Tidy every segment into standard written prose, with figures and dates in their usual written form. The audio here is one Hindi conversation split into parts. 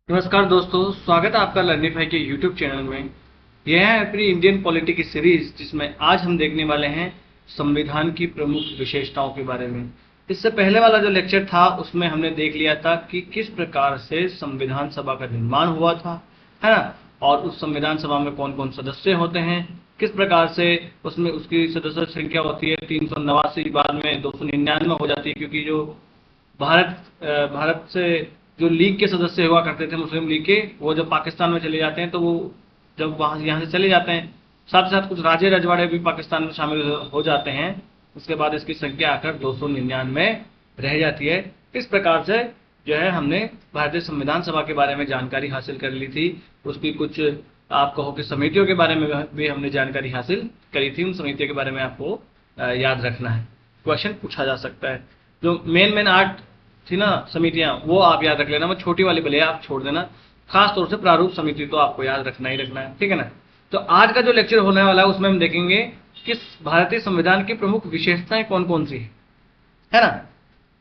नमस्कार दोस्तों, स्वागत है आपका लर्निफाई के यूट्यूब चैनल में। यह है अपनी इंडियन पॉलिटी की सीरीज, जिसमें आज हम देखने वाले हैं संविधान की प्रमुख विशेषताओं के बारे में। इससे पहले वाला जो लेक्चर था उसमें हमने देख लिया था कि किस प्रकार से संविधान सभा का निर्माण हुआ था, है ना, और उस संविधान सभा में कौन कौन सदस्य होते हैं, किस प्रकार से उसमें उसकी सदस्य संख्या होती है 389, बाद में 299 हो जाती है, क्योंकि जो भारत से जो लीग के सदस्य हुआ करते थे, मुस्लिम लीग के, वो जब पाकिस्तान में चले जाते हैं तो वो जब वहां यहाँ से चले जाते हैं, साथ ही साथ कुछ राजे रजवाड़े भी पाकिस्तान में शामिल हो जाते हैं। उसके बाद इसकी संख्या आकर 299 रह जाती है। इस प्रकार से जो है हमने भारतीय संविधान सभा के बारे में जानकारी हासिल कर ली थी। उसकी कुछ आप कहो कि समितियों के बारे में भी हमने जानकारी हासिल करी थी। उन समितियों के बारे में आपको याद रखना है, क्वेश्चन पूछा जा सकता है। जो मेन 8 थी ना समितियां, वो आप याद रख लेना। वो छोटी वाली भले आप छोड़ देना, खास तौर से प्रारूप समिति तो आपको याद रखना ही रखना है, ठीक है ना। तो आज का जो लेक्चर होने वाला है उसमें हम देखेंगे कि भारतीय संविधान की प्रमुख विशेषताएं कौन कौन सी है ना,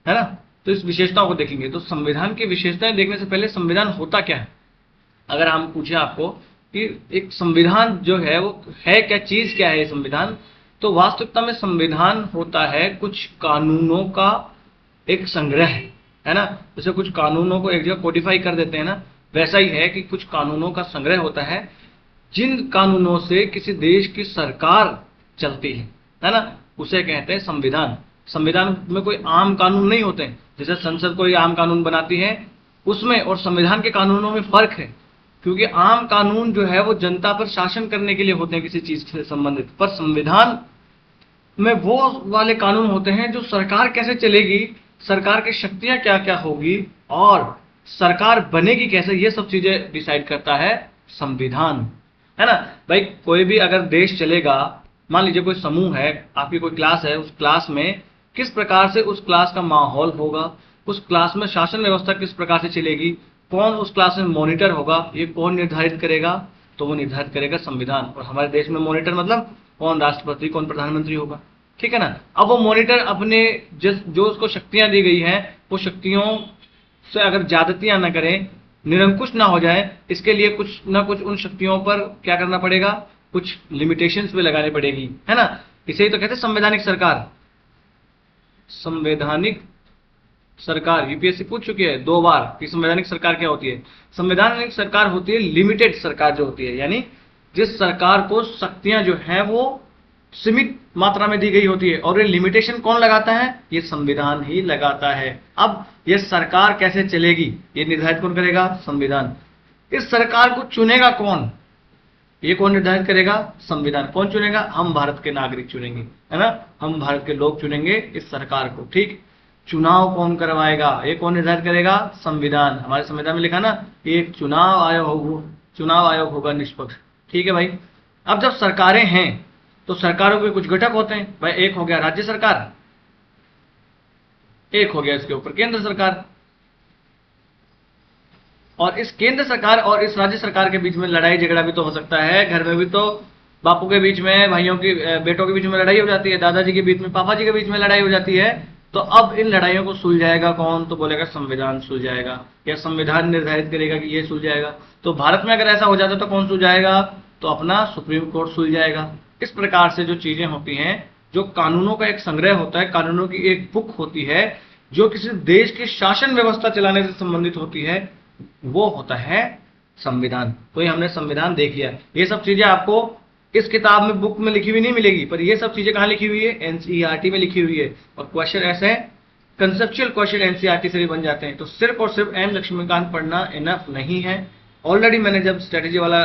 है ना। तो इस विशेषताओं को देखेंगे। तो संविधान की विशेषताएं देखने से पहले संविधान होता क्या है, अगर हम पूछे आपको कि एक संविधान जो है वो है क्या, चीज क्या है ये संविधान, तो वास्तविकता में संविधान होता है कुछ कानूनों का एक संग्रह है ना। जैसे कुछ कानूनों को एक जगह कोडिफाई कर देते हैं ना, वैसा ही है कि कुछ कानूनों का संग्रह होता है, जिन कानूनों से किसी देश की सरकार चलती है ना, उसे कहते हैं संविधान। संविधान में कोई आम कानून नहीं होते हैं। जैसे संसद कोई आम कानून बनाती है, उसमें और संविधान के कानूनों में फर्क है, क्योंकि आम कानून जो है वो जनता पर शासन करने के लिए होते हैं किसी चीज से संबंधित, पर संविधान में वो वाले कानून होते हैं जो सरकार कैसे चलेगी, सरकार की शक्तियां क्या क्या होगी और सरकार बनेगी कैसे, ये सब चीजें डिसाइड करता है संविधान, है ना। भाई कोई भी अगर देश चलेगा, मान लीजिए कोई समूह है, आपकी कोई क्लास है, उस क्लास में किस प्रकार से उस क्लास का माहौल होगा, उस क्लास में शासन व्यवस्था किस प्रकार से चलेगी, कौन उस क्लास में मॉनिटर होगा, ये कौन निर्धारित करेगा, तो वो निर्धारित करेगा संविधान। और हमारे देश में मॉनिटर मतलब कौन राष्ट्रपति, कौन प्रधानमंत्री होगा, ठीक है ना। अब वो मॉनिटर अपने जो उसको शक्तियां दी गई हैं, वो शक्तियों से अगर ज्यादतियां न करें, निरंकुश ना हो जाए, इसके लिए कुछ ना कुछ उन शक्तियों पर क्या करना पड़ेगा, कुछ लिमिटेशंस भी लगानी पड़ेगी, है ना। इसे ही तो कहते हैं संवैधानिक सरकार। संवैधानिक सरकार यूपीएससी पूछ चुकी है 2 बार कि संवैधानिक सरकार क्या होती है। संवैधानिक सरकार होती है लिमिटेड सरकार जो होती है, यानी जिस सरकार को शक्तियां जो है वो सीमित मात्रा में दी गई होती है, और ये लिमिटेशन कौन लगाता है, ये संविधान ही लगाता है। अब ये सरकार कैसे चलेगी ये निर्धारित कौन करेगा, संविधान। इस सरकार को चुनेगा कौन, ये कौन निर्धारित करेगा, संविधान। कौन चुनेगा, हम भारत के नागरिक चुनेंगे, है ना, हम भारत के लोग चुनेंगे इस सरकार को, ठीक। चुनाव कौन करवाएगा, ये कौन निर्धारित करेगा, संविधान। हमारे संविधान में लिखा ना, एक चुनाव आयोग होगा निष्पक्ष, ठीक है भाई। अब जब सरकारें हैं तो सरकारों के कुछ घटक होते हैं भाई। एक हो गया राज्य सरकार, एक हो गया इसके ऊपर केंद्र सरकार। और इस केंद्र सरकार और इस राज्य सरकार के बीच में लड़ाई झगड़ा भी तो हो सकता है। घर में भी तो बापू के बीच में, भाइयों की, बेटों के बीच में लड़ाई हो जाती है, दादाजी के बीच में, पापा जी के बीच में लड़ाई हो जाती है। तो अब इन लड़ाइयों को सुलझाएगा कौन, तो बोलेगा संविधान सुलझाएगा, या संविधान निर्धारित करेगा कि ये सुलझाएगा। तो भारत में अगर ऐसा हो जाता तो कौन सुलझाएगा, तो अपना सुप्रीम कोर्ट सुलझाएगा। इस प्रकार से जो चीजें होती हैं, जो कानूनों का एक संग्रह होता है, कानूनों की एक बुक होती है जो किसी देश की शासन व्यवस्था चलाने से संबंधित होती है, वो होता है संविधान। तो ये हमने संविधान देख लिया। ये सब चीजें आपको इस किताब में, बुक में लिखी हुई नहीं मिलेगी, पर ये सब चीजें कहां लिखी हुई है, एनसीईआरटी में लिखी हुई है। और क्वेश्चन ऐसे है, कंसेप्चुअल क्वेश्चन एनसीईआरटी से भी बन जाते हैं। तो सिर्फ और सिर्फ एम लक्ष्मीकांत पढ़ना इनफ नहीं है। ऑलरेडी मैंने जब स्ट्रेटेजी वाला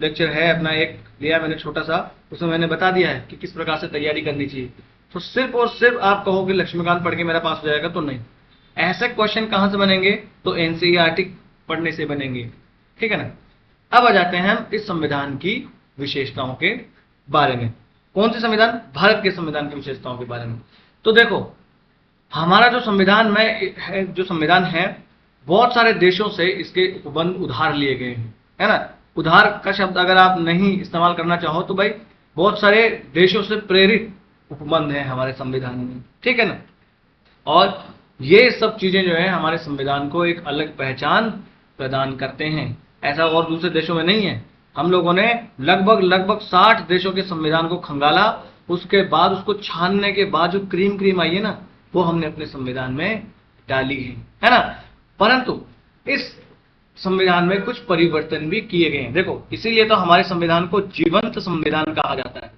लेक्चर है अपना एक लिया मैंने छोटा सा, उसमें मैंने बता दिया है कि किस प्रकार से तैयारी करनी चाहिए। तो सिर्फ और सिर्फ आप कहो कि लक्ष्मीकांत पढ़ के मेरा पास हो जाएगा, तो नहीं। ऐसे क्वेश्चन कहां से बनेंगे, तो एनसीईआरटी पढ़ने से बनेंगे, ठीक है ना। अब आ जाते हैं हम इस संविधान की विशेषताओं के बारे में। कौन से संविधान, भारत के संविधान की विशेषताओं के बारे में। तो देखो, हमारा जो संविधान में जो संविधान है, बहुत सारे देशों से इसके उपबंध उधार लिए गए हैं, है ना। उधार का शब्द अगर आप नहीं इस्तेमाल करना चाहो तो भाई, बहुत सारे देशों से प्रेरित उपबंध है हमारे संविधान में, ठीक है ना। और ये सब चीजें जो है हमारे संविधान को एक अलग पहचान प्रदान करते हैं। ऐसा और दूसरे देशों में नहीं है। हम लोगों ने लगभग 60 देशों के संविधान को खंगाला, उसके बाद उसको छानने के बाद जो क्रीम आई है ना, वो हमने अपने संविधान में डाली है ना। परंतु इस संविधान में कुछ परिवर्तन भी किए गए हैं। देखो, इसीलिए तो हमारे संविधान को जीवंत संविधान कहा जाता है।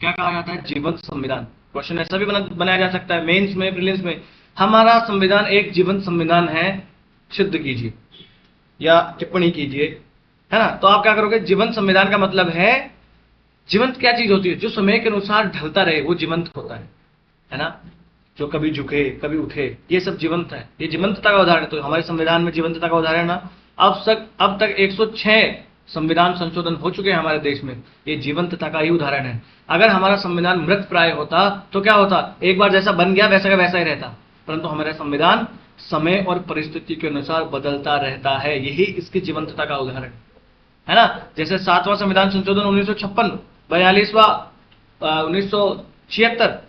क्या कहा जाता है? जीवंत संविधान। क्वेश्चन ऐसा भी बनाया जा सकता है मेंस में, प्रीलिम्स में, हमारा संविधान एक जीवंत संविधान है, सिद्ध कीजिए या टिप्पणी कीजिए, है ना। तो आप क्या करोगे? जीवंत संविधान का मतलब है, जीवंत क्या चीज होती है? जो समय के अनुसार ढलता रहे, वो जीवंत होता है ना। जो कभी झुके कभी उठे, ये सब जीवंत है। ये जीवंतता का उदाहरण है। तो हमारे संविधान में जीवंतता का उदाहरण ना, अब तक 106 संविधान संशोधन हो चुके हैं हमारे देश में। ये जीवंतता का ही उदाहरण है। अगर हमारा संविधान मृत प्राय होता तो क्या होता? एक बार जैसा बन गया वैसा का वैसा ही रहता। परंतु हमारा संविधान समय और परिस्थिति के अनुसार बदलता रहता है। यही इसकी जीवंतता का उदाहरण है ना। जैसे 7वां संविधान संशोधन 1956, 42वां 1976,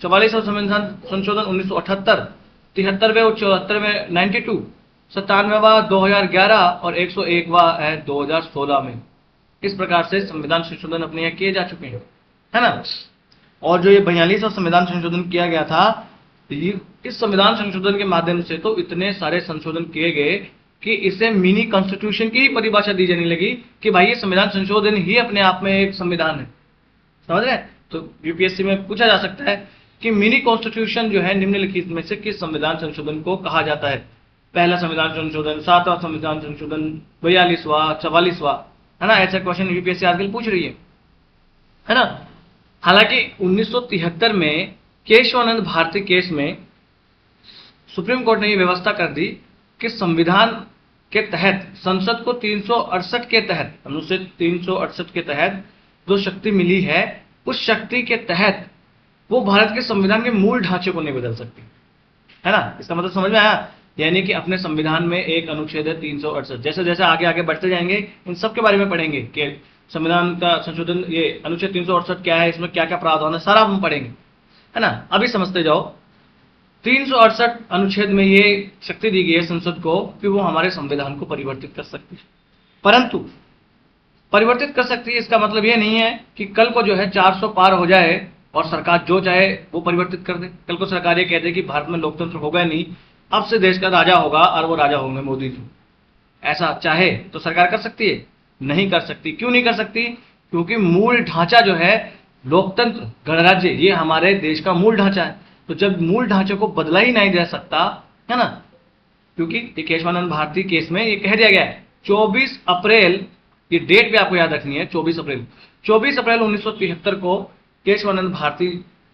44वां संविधान संशोधन 1978, 73वें और 74वें 92, 97वां 2011 और 101वां है 2016 में। इस प्रकार से संविधान संशोधन अपने यहाँ किए जा चुके हैं, है ना। और जो ये 42वां संविधान संशोधन किया गया था, इस संविधान संशोधन के माध्यम से तो इतने सारे संशोधन किए गए कि इसे मिनी कॉन्स्टिट्यूशन की ही परिभाषा दी जाने लगी कि भाई ये संविधान संशोधन ही अपने आप में एक संविधान है। समझ रहे हैं? तो यूपीएससी में पूछा जा सकता है कि मिनी कॉन्स्टिट्यूशन जो है निम्नलिखित में से किस संविधान संशोधन को कहा जाता है? पहला संविधान संशोधन, 7वां संविधान संशोधन, 42वां, 44वां, है ना। ऐसा क्वेश्चन यूपीएससी आजकल पूछ रही है ना। हालांकि 1973 में केशवानंद भारती केस में सुप्रीम कोर्ट ने यह व्यवस्था कर दी कि संविधान के तहत संसद को 368 के तहत, अनुच्छेद 368 के तहत जो शक्ति मिली है, उस शक्ति के तहत वो भारत के संविधान के मूल ढांचे को नहीं बदल सकती, है ना। इसका मतलब समझ में आया? यानी कि अपने संविधान में एक अनुच्छेद है 368। जैसे जैसे आगे आगे बढ़ते जाएंगे इन सब के बारे में पढ़ेंगे कि संविधान का संशोधन, ये अनुच्छेद 368 क्या है, इसमें क्या क्या प्रावधान है, सारा हम पढ़ेंगे, है ना। अभी समझते जाओ। 368 अनुच्छेद में ये शक्ति दी गई है संसद को कि वो हमारे संविधान को परिवर्तित कर सकती है। परंतु परिवर्तित कर सकती है इसका मतलब ये नहीं है कि कल को जो है 400 पार हो जाए और सरकार जो चाहे वो परिवर्तित कर दे। कल को सरकार ये कह दे कि भारत में लोकतंत्र होगा नहीं, अब से देश का राजा होगा और वो राजा होंगे मोदी जी। ऐसा चाहे तो सरकार कर सकती है? नहीं कर सकती। क्यों नहीं कर सकती? क्योंकि मूल ढांचा जो है लोकतंत्र, गणराज्य, ये हमारे देश का मूल ढांचा है। तो जब मूल ढांचे को बदला ही नहीं जा सकता, है ना, क्योंकि केशवानंद भारती केस में ये कह दिया गया है 24 अप्रैल, ये डेट भी आपको याद रखनी है, 24 अप्रैल 1973 को केशवानंद भारती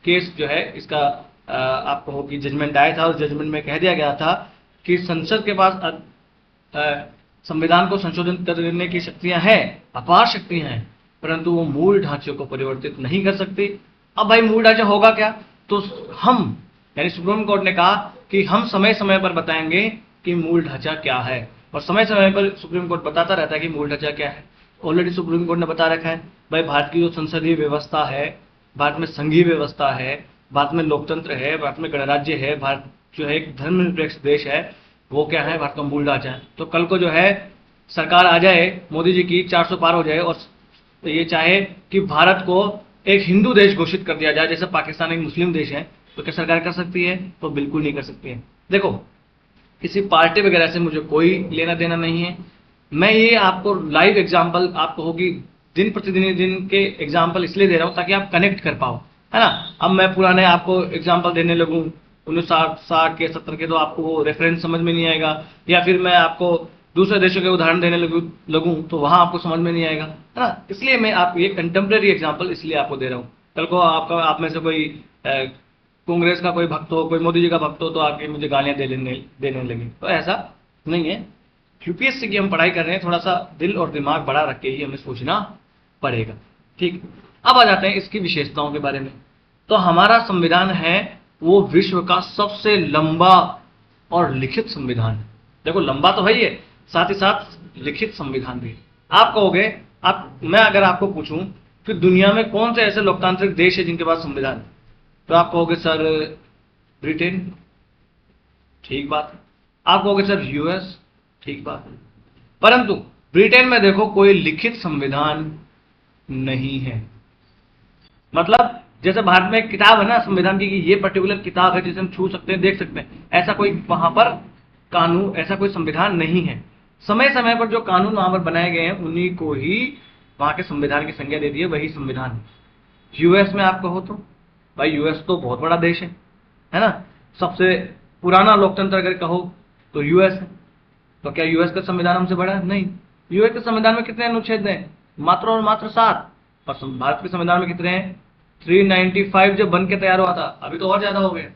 केस जो है इसका आपको होगी जजमेंट आया था। और जजमेंट में कह दिया गया था कि संसद के पास संविधान को संशोधित करने की शक्तियां हैं, अपार शक्तियां हैं, परंतु वो मूल ढांचे को परिवर्तित नहीं कर सकती। अब भाई मूल ढांचा होगा क्या? तो हम, यानी सुप्रीम कोर्ट ने कहा कि हम समय समय पर बताएंगे कि मूल ढांचा क्या है, और समय समय पर सुप्रीम कोर्ट बताता रहता है कि मूल ढांचा क्या है। ऑलरेडी सुप्रीम कोर्ट ने बता रखा है भाई, भारत की जो संसदीय व्यवस्था है, भारत में संघीय व्यवस्था है, भारत में लोकतंत्र है, भारत में गणराज्य है, भारत जो है एक धर्मनिरपेक्ष देश है, वो क्या है? भारत का मूल ढांचा है। तो कल को जो है सरकार आ जाए मोदी जी की, 400 पार हो जाए और ये चाहे कि भारत को एक हिंदू देश घोषित कर दिया जाए, जैसे पाकिस्तान एक मुस्लिम देश है, तो क्या सरकार कर सकती है? तो बिल्कुल नहीं कर सकती है। देखो, किसी पार्टी वगैरह से मुझे कोई लेना देना नहीं है। मैं ये आपको लाइव एग्जांपल आपको होगी दिन प्रतिदिन दिन के एग्जांपल इसलिए दे रहा हूं ताकि आप कनेक्ट कर पाओ, है ना। अब मैं पुराने आपको एग्जांपल देने लगूं 1960 के 70 के, तो आपको वो रेफरेंस समझ में नहीं आएगा, या फिर मैं आपको दूसरे देशों के उदाहरण देने लगूं तो वहां आपको समझ में नहीं आएगा, है ना। इसलिए मैं आप ये कंटेम्प्रेरी एग्जांपल इसलिए आपको दे रहा हूं। कल को आप में से कोई कांग्रेस का कोई भक्त हो, कोई मोदी जी का भक्त हो, तो आके मुझे गालियां देने लगे, तो ऐसा नहीं है। यूपीएससी की हम पढ़ाई कर रहे हैं, थोड़ा सा दिल और दिमाग बड़ा रख के ही हमें सोचना पड़ेगा, ठीक। अब आ जाते हैं इसकी विशेषताओं के बारे में। तो हमारा संविधान है वो विश्व का सबसे लंबा और लिखित संविधान है। देखो, लंबा तो है ही है, साथ ही साथ लिखित संविधान भी। आप कहोगे, मैं अगर आपको पूछूं कि दुनिया में कौन से ऐसे लोकतांत्रिक देश है जिनके पास संविधान है, तो आप कहोगे सर ब्रिटेन, ठीक बात है। आप कहोगे सर यूएस, ठीक बात है। परंतु ब्रिटेन में देखो कोई लिखित संविधान नहीं है। मतलब जैसे भारत में एक किताब है ना संविधान की कि ये पर्टिकुलर किताब है जिसे हम छू सकते हैं, देख सकते हैं, ऐसा कोई वहां पर कानून, ऐसा कोई संविधान नहीं है। समय समय पर जो कानून वहां पर बनाए गए हैं उन्हीं को ही वहां के संविधान की संज्ञा दे दी है, वही संविधान है। यूएस में आप कहो तो भाई यूएस तो बहुत बड़ा देश है ना, सबसे पुराना लोकतंत्र अगर कहो तो यूएस है। तो क्या यूएस का संविधान हमसे बड़ा है? नहीं। यूएस के संविधान में कितने अनुच्छेद हैं? मात्र और मात्र 7। और भारत के संविधान में कितने हैं? 395 जब बन के तैयार हुआ था, अभी तो और ज्यादा हो गए,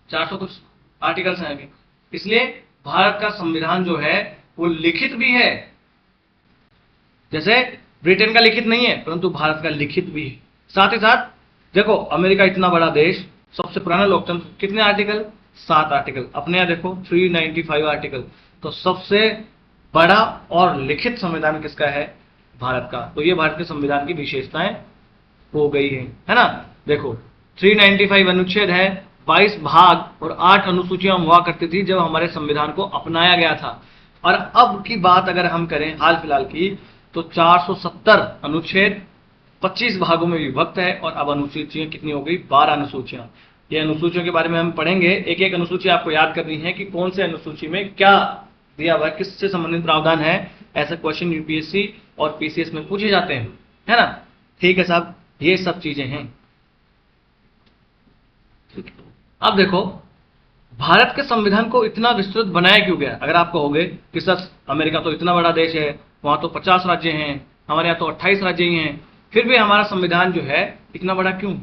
400 कुछ आर्टिकल्स हैं अभी। इसलिए भारत का संविधान जो है वो लिखित भी है, जैसे ब्रिटेन का लिखित नहीं है परंतु भारत का लिखित भी है। साथ ही साथ देखो अमेरिका इतना बड़ा देश, सबसे पुराना लोकतंत्र, कितने आर्टिकल? 7 आर्टिकल। अपने यहाँ देखो 395 आर्टिकल। तो सबसे बड़ा और लिखित संविधान किसका है? भारत का। तो ये भारत के संविधान की विशेषताएं हो गई है ना। देखो 395 अनुच्छेद है, 22 भाग और 8 अनुसूचियां हुआ करती थी जब हमारे संविधान को अपनाया गया था। और अब की बात अगर हम करें हाल फिलहाल की, तो 470 अनुच्छेद 25 भागों में विभक्त है। और अब अनुसूचियां कितनी हो गई? 12 अनुसूचियां। ये अनुसूचियों के बारे में हम पढ़ेंगे, एक एक अनुसूची आपको याद करनी है कि कौन से अनुसूची में क्या दिया हुआ है, किससे संबंधित प्रावधान है। ऐसे क्वेश्चन यूपीएससी और पीसीएस में पूछे जाते हैं, है ना। ठीक है साहब, ये सब चीजें हैं। अब देखो भारत के संविधान को इतना विस्तृत बनाया क्यों गया? अगर आप कहोगे कि सर अमेरिका तो इतना बड़ा देश है, वहां तो 50 राज्य हैं, हमारे यहाँ तो 28 राज्य ही हैं, फिर भी हमारा संविधान जो है इतना बड़ा क्यों?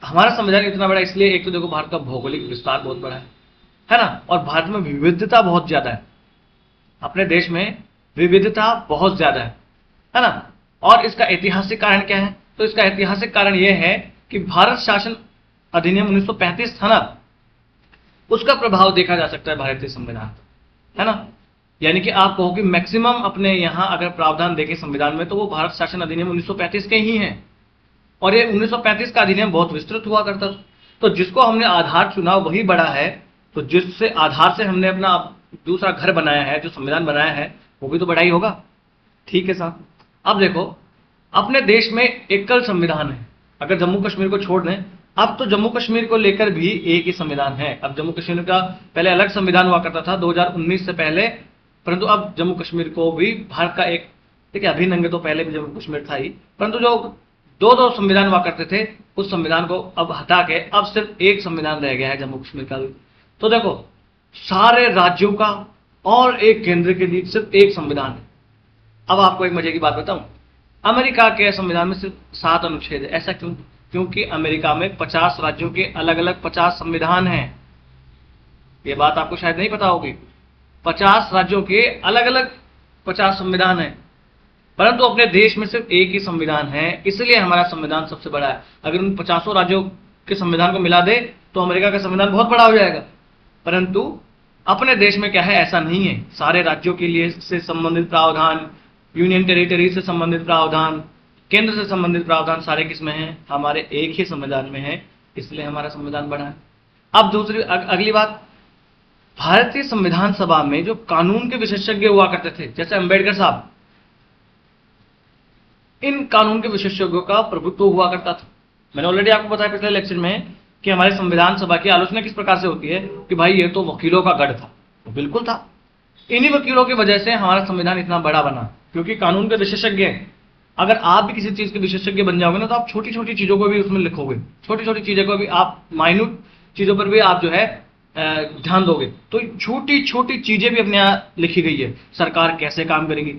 हमारा संविधान इतना बड़ा इसलिए, एक तो देखो भारत का भौगोलिक विस्तार बहुत बड़ा है ना, और भारत में विविधता बहुत ज्यादा है। अपने देश में विविधता बहुत ज्यादा है ना। और इसका ऐतिहासिक कारण क्या है? तो इसका ऐतिहासिक कारण यह है कि भारत शासन अधिनियम 1935 था ना, उसका प्रभाव देखा जा सकता है भारतीय संविधान, है ना। यानी कि आप कहो कि मैक्सिमम अपने यहां अगर प्रावधान देखें संविधान में तो वो भारत शासन अधिनियम 1935 के ही हैं। और ये 1935 का अधिनियम बहुत विस्तृत हुआ करता था। तो जिसको हमने आधार चुना वही बड़ा है, तो जिससे आधार से हमने अपना दूसरा घर बनाया है, जो संविधान बनाया है, वो भी तो बड़ा ही होगा। ठीक है साहब। अब देखो अपने देश में एकल संविधान है, अगर जम्मू कश्मीर को छोड़ दें। अब तो जम्मू कश्मीर को लेकर भी एक ही संविधान है। अब जम्मू कश्मीर का पहले अलग संविधान हुआ करता था 2019 से पहले, परंतु अब जम्मू कश्मीर को भी भारत का एक, देखिए अभिन्न अंग तो पहले भी जम्मू कश्मीर था ही, परंतु जो दो संविधान हुआ करते थे उस संविधान को अब हटा के अब सिर्फ एक संविधान रह गया है जम्मू कश्मीर का भी। तो देखो सारे राज्यों का और एक केंद्र के बीच सिर्फ एक संविधान है। अब आपको एक मजे की बात बताऊं, अमेरिका के संविधान में सिर्फ 7 अनुच्छेद है। ऐसा क्यों? क्योंकि अमेरिका में 50 राज्यों के अलग अलग 50 संविधान हैं। ये बात आपको शायद नहीं पता होगी। 50 राज्यों के अलग अलग 50 संविधान हैं, परंतु अपने देश में सिर्फ एक ही संविधान है, इसलिए हमारा संविधान सबसे बड़ा है। अगर उन 50 राज्यों के संविधान को मिला दे तो अमेरिका का संविधान बहुत बड़ा हो जाएगा, परंतु अपने देश में क्या है, ऐसा नहीं है। सारे राज्यों के लिए से संबंधित प्रावधान, यूनियन टेरिटरी से संबंधित प्रावधान, केंद्र से संबंधित प्रावधान सारे किसमें हैं? हमारे एक ही संविधान में है, इसलिए हमारा संविधान बड़ा है। अब दूसरी अगली बात, भारतीय संविधान सभा में जो कानून के विशेषज्ञ हुआ करते थे जैसे अंबेडकर साहब, इन कानून के विशेषज्ञों का प्रभुत्व हुआ करता था। मैंने ऑलरेडी आपको बताया पिछले लेक्चर में कि हमारे संविधान सभा की आलोचना किस प्रकार से होती है कि भाई ये तो वकीलों का गढ़ था। तो बिल्कुल था, इन्हीं वकीलों की वजह से हमारा संविधान इतना बड़ा बना, क्योंकि कानून के विशेषज्ञ हैं। अगर आप भी किसी चीज के विशेषज्ञ बन जाओगे ना, तो आप छोटी छोटी चीजों को भी उसमें लिखोगे, छोटी छोटी चीजों को भी आप, माइन्यूट चीजों पर भी आप जो है ध्यान दोगे। तो छोटी छोटी चीजें भी अपने यहाँ लिखी गई है, सरकार कैसे काम करेगी।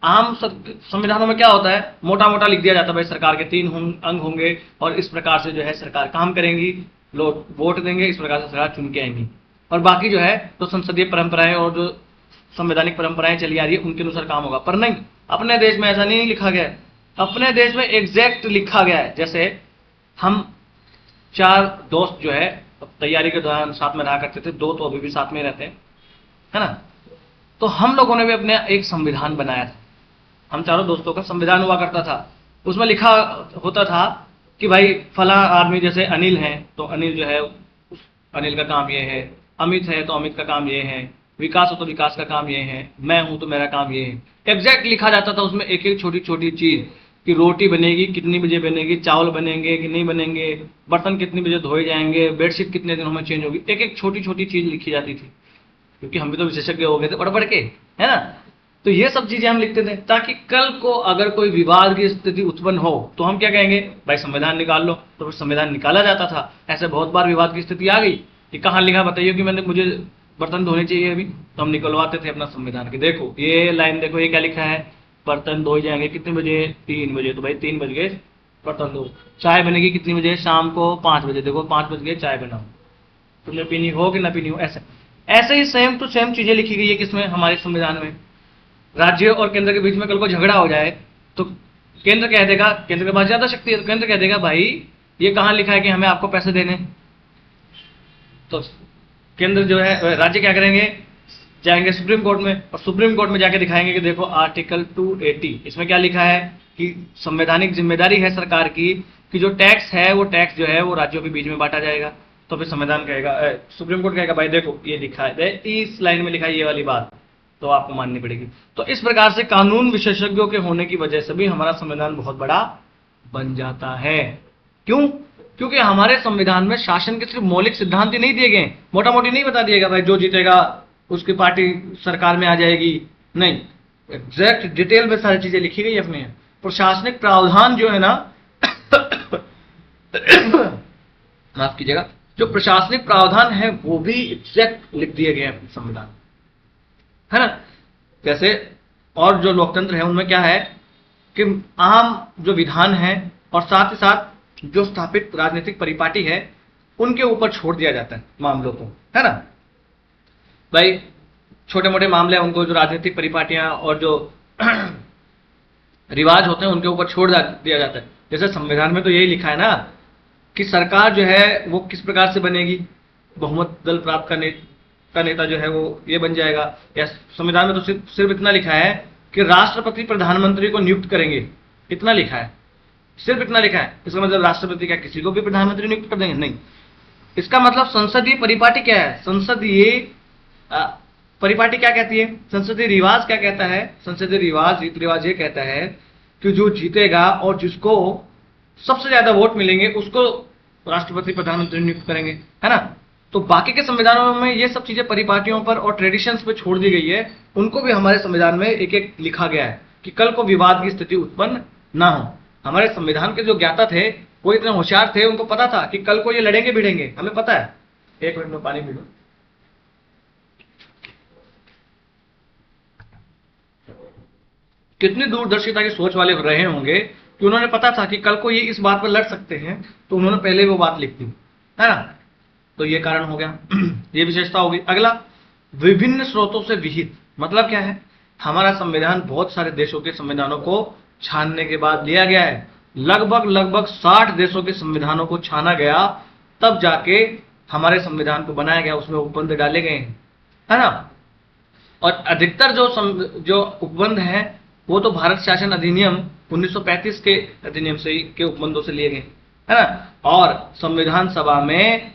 आम संविधानों में क्या होता है, मोटा मोटा लिख दिया जाता है भाई सरकार के 3 अंग होंगे और इस प्रकार से जो है सरकार काम करेंगी, लोग वोट देंगे, इस प्रकार से सरकार चुन के आएंगी, और बाकी जो है तो संसदीय परंपराएं और जो संवैधानिक परंपराएं चली आ रही है उनके अनुसार काम होगा। पर नहीं, अपने देश में ऐसा नहीं लिखा गया है। अपने देश में एग्जैक्ट लिखा गया है। जैसे हम 4 दोस्त जो है तैयारी के दौरान साथ में रहा करते थे, 2 तो अभी भी साथ में रहते हैं, है ना। तो हम लोगों ने भी अपने एक संविधान बनाया था। हम चारों दोस्तों का संविधान हुआ करता था, उसमें लिखा होता था कि भाई फला आदमी, जैसे अनिल है तो अनिल जो है, अनिल का काम ये है, अमित है तो अमित का काम ये है, विकास हो तो विकास का काम ये है, मैं हूं तो मेरा काम ये है। एग्जैक्ट लिखा जाता था उसमें, एक एक छोटी छोटी चीज कि रोटी बनेगी कितनी बजे बनेगी, चावल बनेंगे कि नहीं बनेंगे, बर्तन कितनी बजे धोए जाएंगे, बेडशीट कितने दिनों में चेंज होगी, एक एक छोटी छोटी चीज लिखी जाती थी, क्योंकि हम भी तो विशेषज्ञ हो गए थे पढ़ पढ़ के, है ना। तो ये सब चीजें हम लिखते थे ताकि कल को अगर कोई विवाद की स्थिति उत्पन्न हो तो हम क्या कहेंगे, भाई संविधान निकाल लो, तो फिर संविधान निकाला जाता था। ऐसे बहुत बार विवाद की स्थिति आ गई कि कहाँ लिखा बताइए कि मुझे बर्तन धोने चाहिए अभी, तो हम निकलवाते थे अपना संविधान कि देखो ये लाइन देखो, ये क्या लिखा है, बर्तन धोए जाएंगे कितने बजे, 3 बजे, तो भाई 3 बज गए बर्तन धो। चाय बनेगी कितनी बजे, शाम को 5 बजे, देखो 5 बज गए चाय बनाओ, तुम्हें पीनी हो कि ना पीनी हो। ऐसे ऐसे ही सेम टू सेम चीजें लिखी गई है किसमें, हमारे संविधान में। राज्य और केंद्र के बीच में कल को झगड़ा हो जाए तो केंद्र कह देगा, केंद्र के पास ज्यादा शक्ति है, तो केंद्र कह देगा भाई ये कहाँ लिखा है कि हमें आपको पैसे देने, तो केंद्र जो है, राज्य क्या करेंगे, जाएंगे सुप्रीम कोर्ट में, और सुप्रीम कोर्ट में जाके दिखाएंगे कि देखो आर्टिकल 280 इसमें क्या लिखा है कि संवैधानिक जिम्मेदारी है सरकार की कि जो टैक्स है वो टैक्स जो है वो राज्यों के बीच में बांटा जाएगा। तो फिर संविधान कहेगा, सुप्रीम कोर्ट कहेगा भाई देखो ये लिखा है, इस लाइन में लिखा है ये वाली बात, तो आपको माननी पड़ेगी। तो इस प्रकार से कानून विशेषज्ञों के होने की वजह से भी हमारा संविधान बहुत बड़ा बन जाता है। क्यों? क्योंकि हमारे संविधान में शासन के सिर्फ मौलिक सिद्धांत ही नहीं दिए गए, मोटा मोटी नहीं बता दिएगा भाई जो जीतेगा उसकी पार्टी सरकार में आ जाएगी, नहीं, एग्जैक्ट डिटेल में सारी चीजें लिखी गई अपने। प्रशासनिक प्रावधान जो है ना माफ कीजिएगा, जो प्रशासनिक प्रावधान है वो भी एग्जैक्ट लिख दिए गए हैं संविधान, है ना। जैसे और जो लोकतंत्र है उनमें क्या है कि आम जो विधान है और साथ ही साथ जो स्थापित राजनीतिक परिपाटी है उनके ऊपर छोड़ दिया जाता है मामलों को, है ना। भाई छोटे मोटे मामले हैं उनको जो राजनीतिक परिपाटियां और जो रिवाज होते हैं उनके ऊपर छोड़ दिया जाता है। जैसे संविधान में तो यही लिखा है ना कि सरकार जो है वो किस प्रकार से बनेगी, बहुमत दल प्राप्त का नेता जो है वो ये बन जाएगा। या संविधान में तो सिर्फ इतना लिखा है कि राष्ट्रपति प्रधानमंत्री को नियुक्त करेंगे, इतना लिखा है, सिर्फ इतना लिखा है। इसका मतलब राष्ट्रपति क्या किसी को भी प्रधानमंत्री नियुक्त कर देंगे? नहीं। इसका मतलब संसदीय परिपाटी क्या है, संसदीय परिपाटी क्या कहती है, संसदीय रिवाज क्या कहता है, संसदीय रिवाज रीति रिवाज ये कहता है कि जो जीतेगा और जिसको सबसे ज्यादा वोट मिलेंगे उसको राष्ट्रपति प्रधानमंत्री नियुक्त करेंगे, है ना। तो बाकी के संविधानों में ये सब चीजें परिपाटियों पर और ट्रेडिशंस पे छोड़ दी गई है, उनको भी हमारे संविधान में एक एक लिखा गया है कि कल को विवाद की स्थिति उत्पन्न ना हो। हमारे संविधान के जो ज्ञाता थे वो इतने होशियार थे, उनको पता था कि कल को ये लड़ेंगे भिड़ेंगे, हमें पता है। एक मिनट में पानी पी लो। कितनी दूरदर्शिता की सोच वाले रहे होंगे कि उन्होंने पता था कि कल को ये इस बात पर लड़ सकते हैं, तो उन्होंने पहले वो बात लिख दी, है ना। तो ये कारण हो गया, ये विशेषता होगी। अगला, विभिन्न स्रोतों से विहित, मतलब क्या है, हमारा संविधान बहुत सारे देशों के संविधानों को छानने के बाद लिया गया है। लगभग 60 देशों के संविधानों को छाना गया, तब जाके हमारे संविधान को बनाया गया, उसमें उपबंध डाले गए हैं, है ना। और अधिकतर जो उपबंध हैं वो तो भारत शासन अधिनियम 1935 के अधिनियम से के उपबंधों से लिए गए, है ना। और संविधान सभा में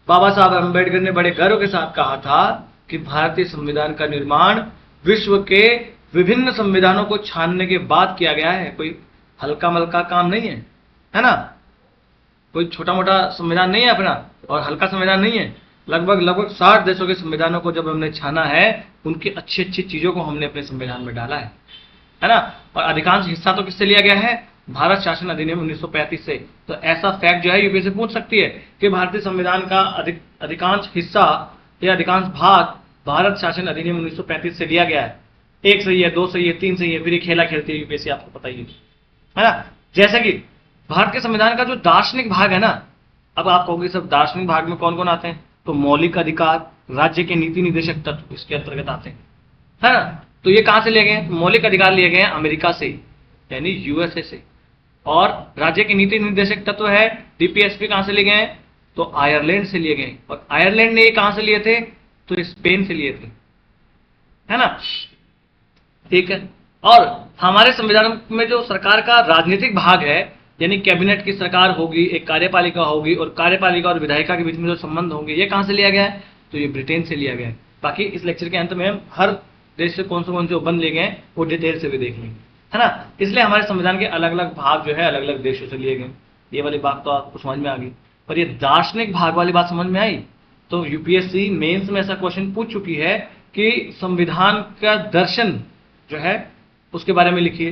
बाबा साहब अम्बेडकर ने बड़े गर्व के साथ कहा था कि भारतीय संविधान का निर्माण विश्व के विभिन्न संविधानों को छानने के बाद किया गया है, कोई हल्का मलका काम नहीं है ना। कोई छोटा मोटा संविधान नहीं है अपना और हल्का संविधान नहीं है। लगभग 60 देशों के संविधानों को जब हमने छाना है, उनकी अच्छी अच्छी चीजों को हमने अपने संविधान में डाला है ना। और अधिकांश हिस्सा तो किससे लिया गया है, भारत शासन अधिनियम 1935 से। तो ऐसा फैक्ट जो है यूपीएससी पूछ सकती है कि भारतीय संविधान का अधिकांश हिस्सा या अधिकांश भाग भारत शासन अधिनियम 1935 से लिया गया है। 1 सही है, 2 सही है, 3 सही है, फिर ये खेला खेलती है यूपीएससी, आपको पता ही है ना। जैसे कि भारत के संविधान का जो दार्शनिक भाग है ना, अब आप कहोगे सब दार्शनिक भाग में कौन कौन आते हैं, तो मौलिक अधिकार, राज्य के नीति निर्देशक तत्व इसके अंतर्गत आते हैं, है ना। तो ये कहां से लिए गए, मौलिक अधिकार लिए गए हैं अमेरिका से, यानी यूएसए से। और राज्य के नीति निर्देशक तत्व है डीपीएसपी, कहां से लिए गए हैं, तो आयरलैंड से लिए गए। और आयरलैंड ने ये कहां से लिए थे, तो स्पेन से लिए थे, है ना, ठीक है। और हमारे संविधान में जो सरकार का राजनीतिक भाग है, यानी कैबिनेट की सरकार होगी, एक कार्यपालिका होगी, और कार्यपालिका और विधायिका के बीच में जो संबंध होंगे, ये कहां से लिया गया है, तो ये ब्रिटेन से लिया गया है। बाकी इस लेक्चर के अंत में हम हर देश से कौन से उपबंध लिए गए हैं वो डिटेल से भी देख लेंगे, है ना। इसलिए हमारे संविधान के अलग अलग भाग जो है अलग अलग देशों से लिए गए। ये वाली बात तो आपको समझ में आ गई, पर ये दार्शनिक भाग वाली बात समझ में आई? तो यूपीएससी मेंस में ऐसा क्वेश्चन पूछ चुकी है कि संविधान का दर्शन जो है उसके बारे में लिखिए।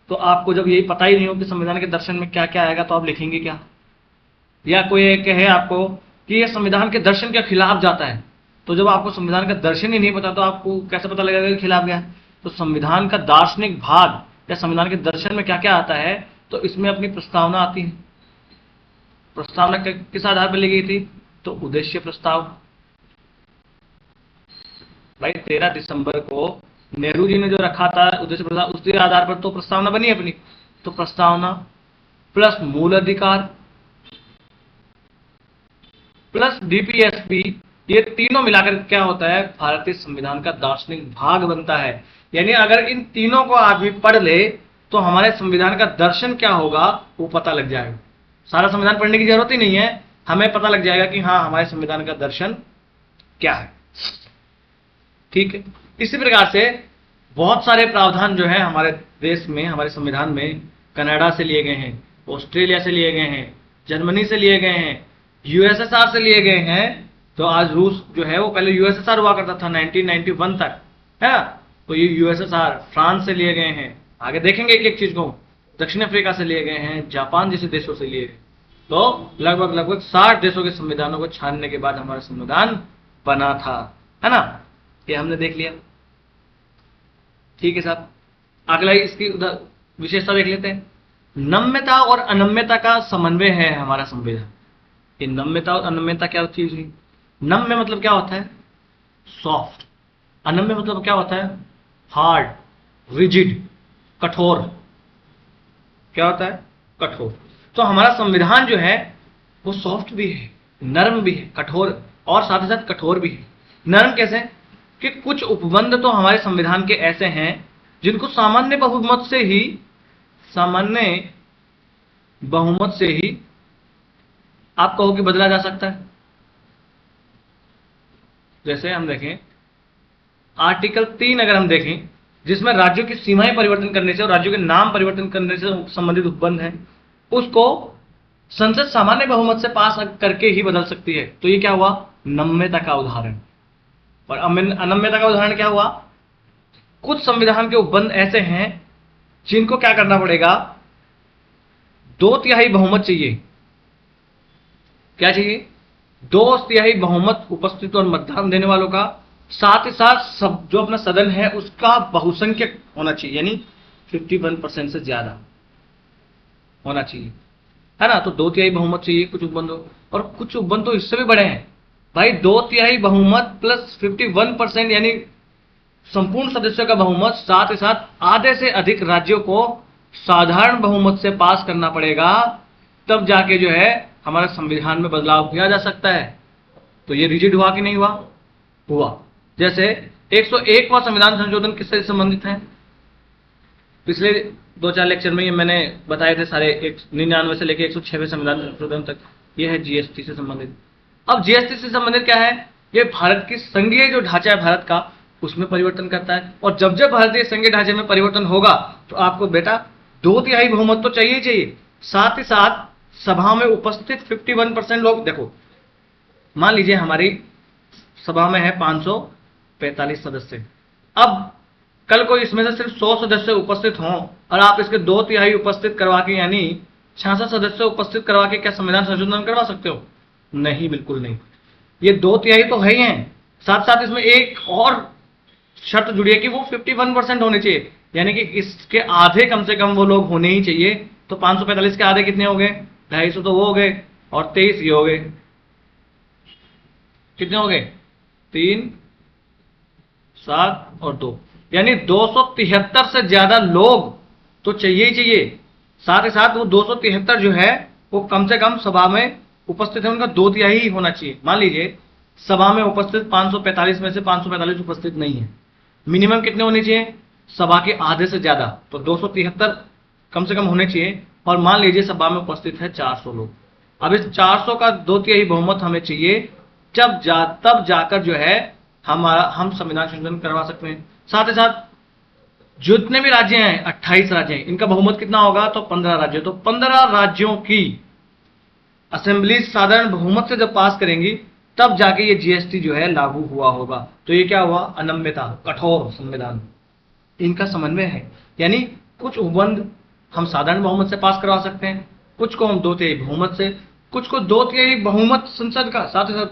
तो आपको जब यही पता ही नहीं हो कि संविधान के दर्शन में क्या क्या आएगा तो आप लिखेंगे क्या? या कोई कहे आपको कि ये संविधान के दर्शन के खिलाफ जाता है, तो जब आपको संविधान का दर्शन ही नहीं पता तो आपको कैसे पता लगेगा कि खिलाफ गया? तो संविधान का दार्शनिक भाग या संविधान के दर्शन में क्या क्या आता है, तो इसमें अपनी प्रस्तावना आती है। प्रस्तावना किस आधार पर ली गई थी? तो उद्देश्य प्रस्ताव। भाई 13 दिसंबर को नेहरू जी ने जो रखा था उद्देश्य प्रस्ताव, उसके आधार पर तो प्रस्तावना बनी अपनी। तो प्रस्तावना प्लस मूल अधिकार प्लस डीपीएसपी, ये तीनों मिलाकर क्या होता है? भारतीय संविधान का दार्शनिक भाग बनता है। यानी अगर इन तीनों को आदमी पढ़ ले तो हमारे संविधान का दर्शन क्या होगा वो पता लग जाएगा। सारा संविधान पढ़ने की जरूरत ही नहीं है, हमें पता लग जाएगा कि हाँ हमारे संविधान का दर्शन क्या है। ठीक है, इसी प्रकार से बहुत सारे प्रावधान जो है हमारे देश में, हमारे संविधान में कनाडा से लिए गए हैं, ऑस्ट्रेलिया से लिए गए हैं, जर्मनी से लिए गए हैं, यूएसएसआर से लिए गए हैं। तो आज रूस जो है वो पहले यूएसएसआर हुआ करता था 1991 तक, है ना। तो ये यूएसएसआर, फ्रांस से लिए गए हैं, आगे देखेंगे एक एक चीज को, दक्षिण अफ्रीका से लिए गए हैं, जापान जैसे देशों से लिए गए। तो लगभग 60 देशों के संविधानों को छानने के बाद हमारा संविधान बना था, है ना। ये हमने देख लिया। ठीक है साहब, अगला इसकी विशेषता देख लेते हैं। नम्यता और अनम्यता का समन्वय है हमारा संविधान। ये नम्यता और अनम्यता क्या चीज हुई? नम्य मतलब क्या होता है? सॉफ्ट। अनम्य मतलब क्या होता है? हार्ड, रिजिड, कठोर। क्या होता है? कठोर। तो हमारा संविधान जो है वो सॉफ्ट भी है, नरम भी है, कठोर और साथ ही साथ कठोर भी है। नरम कैसे? कि कुछ उपबंध तो हमारे संविधान के ऐसे हैं जिनको सामान्य बहुमत से ही आप कहो कि बदला जा सकता है। जैसे हम देखें आर्टिकल 3 अगर हम देखें, जिसमें राज्यों की सीमाएं परिवर्तन करने से और राज्यों के नाम परिवर्तन करने से संबंधित उपबंध है, उसको संसद सामान्य बहुमत से पास करके ही बदल सकती है। तो ये क्या हुआ? नम्यता का उदाहरण। और अनम्यता का उदाहरण क्या हुआ? कुछ संविधान के उपबंध ऐसे हैं जिनको क्या करना पड़ेगा? 2/3 बहुमत चाहिए। क्या चाहिए? 2/3 बहुमत उपस्थित और मतदान देने वालों का, साथ ही साथ सब जो अपना सदन है उसका बहुसंख्यक होना चाहिए, यानी 51% से ज्यादा होना चाहिए, है ना। तो 2/3 बहुमत चाहिए कुछ उपबंधों, और कुछ उपबंध तो इससे भी बड़े हैं भाई। 2/3 बहुमत प्लस 51% यानी संपूर्ण सदस्यों का बहुमत, साथ ही साथ आधे से अधिक राज्यों को साधारण बहुमत से पास करना पड़ेगा, तब जाके जो है हमारे संविधान में बदलाव किया जा सकता है। तो ये रिजिड हुआ कि नहीं हुआ? हुआ। जैसे 101वां संविधान संशोधन किससे संबंधित है? पिछले 2-4 लेक्चर में ये मैंने बताए थे सारे, 99 से लेकर 106वें संविधान संशोधन तक। ये है जीएसटी से संबंधित। अब जीएसटी से संबंधित क्या है? ये भारत की संघीय जो ढांचा है भारत का, उसमें परिवर्तन करता है। और जब जब भारतीय संघीय ढांचे में परिवर्तन होगा तो आपको बेटा 2/3 बहुमत तो चाहिए ही चाहिए, साथ ही साथ सभा में उपस्थित 51% लोग। देखो मान लीजिए हमारी सभा में है 545 सदस्य, अब कल को इसमें से सिर्फ 100 सदस्य उपस्थित हों और आप इसके 2/3 उपस्थित करवा के यानी 66 सदस्य उपस्थित करवा के क्या संविधान संशोधन करवा सकते हो? नहीं, बिल्कुल नहीं। ये 2/3 तो है ही हैं, साथ साथ इसमें एक और शर्त जुड़ी है कि वो 51% होने चाहिए, यानी कि इसके आधे कम से कम वो लोग होने ही चाहिए। तो 545 के आधे कितने हो गए? 250 तो वो हो गए, और 23 ये हो गए। कितने हो गए? 3, 7 और 2, यानी 273 से ज्यादा लोग तो चाहिए ही चाहिए। साथ ही साथ वो 273 जो है वो कम से कम सभा में उपस्थित है, उनका 2/3 ही होना चाहिए। मान लीजिए सभा में उपस्थित 545 में से 545 उपस्थित नहीं है, मिनिमम कितने होने चाहिए? सभा के आधे से ज्यादा, तो 273 कम से कम होने चाहिए। और मान लीजिए सभा में उपस्थित है 400 लोग, अब इस 400 का 2/3 बहुमत हमें चाहिए, तब जाकर जो है हम संविधान संशोधन करवा सकते हैं। साथ ही साथ जितने भी राज्य हैं, 28 राज्य हैं, इनका बहुमत कितना होगा, तो 15 राज्य। तो 15 राज्यों की असेंबली साधारण बहुमत से जब पास करेंगी तब जाके ये जीएसटी जो है लागू हुआ होगा। तो ये क्या हुआ, अनम्यता, कठोर संविधान, इनका समन्वय है। यानी कुछ उपबंध हम साधारण बहुमत से पास करवा सकते हैं, कुछ को हम 2/3 बहुमत से, कुछ को 2/3 बहुमत संसद का, साथ ही साथ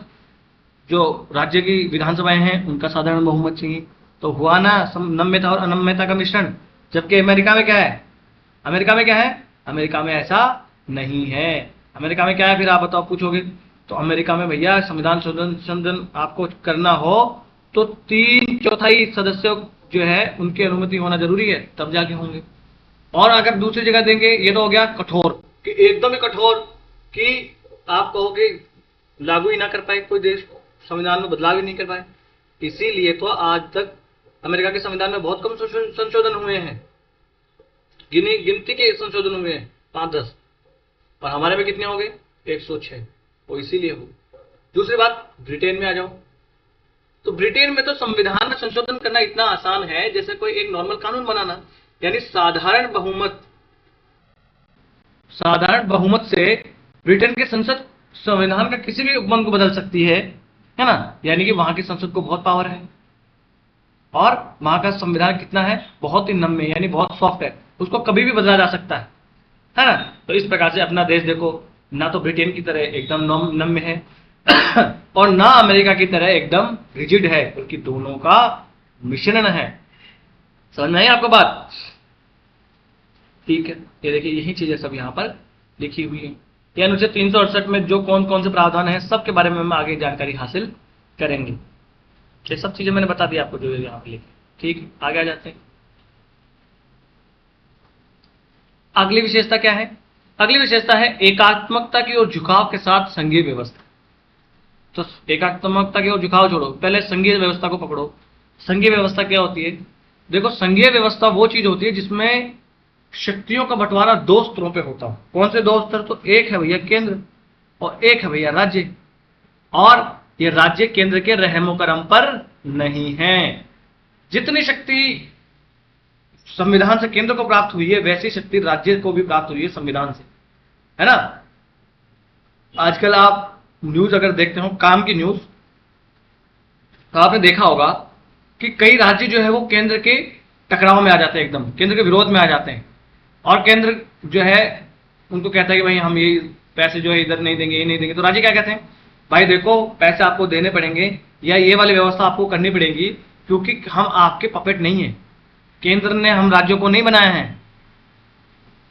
जो राज्य की विधानसभाएं हैं उनका साधारण बहुमत चाहिए। तो हुआ ना नम्यता और अनम्यता का मिश्रण। जबकि अमेरिका में क्या है, अमेरिका में क्या है, अमेरिका में ऐसा नहीं है। अमेरिका में क्या है, फिर आप बताओ, पूछोगे तो अमेरिका में भैया संविधान संशोधन आपको करना हो तो 3/4 सदस्यों जो है उनकी अनुमति होना जरूरी है, तब जाके होंगे। और अगर दूसरी जगह देंगे, ये तो हो गया कठोर, कि एकदम ही कठोर कि आप कहोगे लागू ही ना कर पाए, कोई देश संविधान में बदलाव ही नहीं कर पाए। इसीलिए तो आज तक अमेरिका के संविधान में बहुत कम संशोधन हुए हैं, गिनती के संशोधन हुए हैं 5-10, और हमारे में कितने हो गए, 106। वो इसीलिए हो। दूसरी बात, ब्रिटेन में आ जाओ, तो ब्रिटेन में तो संविधान में संशोधन करना इतना आसान है जैसे कोई एक नॉर्मल कानून बनाना। यानी साधारण बहुमत से ब्रिटेन की संसद संविधान का किसी भी उपबंध को बदल सकती है ना। यानी कि वहां की संसद को बहुत पावर है, और वहां का संविधान कितना है, बहुत ही नम्य, यानी बहुत सॉफ्ट है, उसको कभी भी बदला जा सकता है ना। तो इस प्रकार से अपना देश देखो, ना तो ब्रिटेन की तरह एकदम नम्य है और ना अमेरिका की तरह एकदम रिजिड है, बल्कि दोनों का मिश्रण है। समझ में आई आपको बात? ठीक है, ये देखिए यही चीजें सब यहाँ पर लिखी हुई है। ये अनुच्छेद 368 में जो कौन कौन से प्रावधान है सबके बारे में हम आगे जानकारी हासिल करेंगे। ये सब चीजें मैंने बता दी आपको जो यहाँ पे लिखी। ठीक, आगे आ जाते हैं। अगली विशेषता क्या है? अगली विशेषता है एकात्मकता की ओर झुकाव के साथ संघीय व्यवस्था। तो एकात्मकता की ओर झुकाव छोड़ो, पहले संघीय व्यवस्था को पकड़ो। संघीय व्यवस्था क्या होती है? देखो, संघीय व्यवस्था वो चीज होती है जिसमें शक्तियों का बंटवारा 2 स्तरों पे होता है। कौन से 2 स्तर? तो एक है भैया केंद्र और एक है भैया राज्य। और ये राज्य केंद्र के रहमो करम पर नहीं है। जितनी शक्ति संविधान से केंद्र को प्राप्त हुई है वैसी शक्ति राज्य को भी प्राप्त हुई है संविधान से, है ना। आजकल आप न्यूज अगर देखते हो, काम की न्यूज, तो आपने देखा होगा कि कई राज्य जो है वो केंद्र के टकराव में आ जाते हैं, एकदम केंद्र के विरोध में आ जाते हैं। और केंद्र जो है उनको कहता है कि भाई हम ये पैसे जो है इधर नहीं देंगे, ये नहीं देंगे। तो राज्य क्या कहते हैं, भाई देखो पैसे आपको देने पड़ेंगे या ये वाली व्यवस्था आपको करनी पड़ेगी, क्योंकि हम आपके पपेट नहीं है। केंद्र ने हम राज्यों को नहीं बनाया है।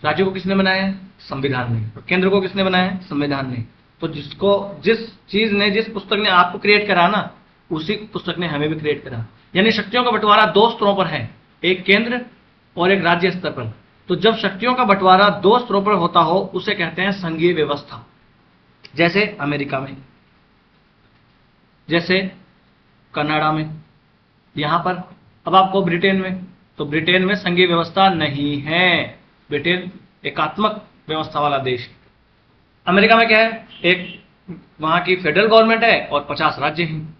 राज्यों को किसने बनाया है? संविधान ने। और केंद्र को किसने बनाया है? संविधान ने। तो जिस चीज ने, जिस पुस्तक ने आपको क्रिएट करा ना, उसी पुस्तक ने हमें भी क्रिएट करा। यानी शक्तियों का बंटवारा 2 स्तरों पर है, एक केंद्र और एक राज्य स्तर पर। तो जब शक्तियों का बंटवारा 2 स्तरों पर होता हो उसे कहते हैं संघीय व्यवस्था। जैसे अमेरिका में, जैसे कनाडा में, यहां पर। अब आपको ब्रिटेन में, तो ब्रिटेन में संघीय व्यवस्था नहीं है। ब्रिटेन एकात्मक व्यवस्था वाला देश। अमेरिका में क्या है? एक वहां की फेडरल गवर्नमेंट है और 50 राज्य हैं,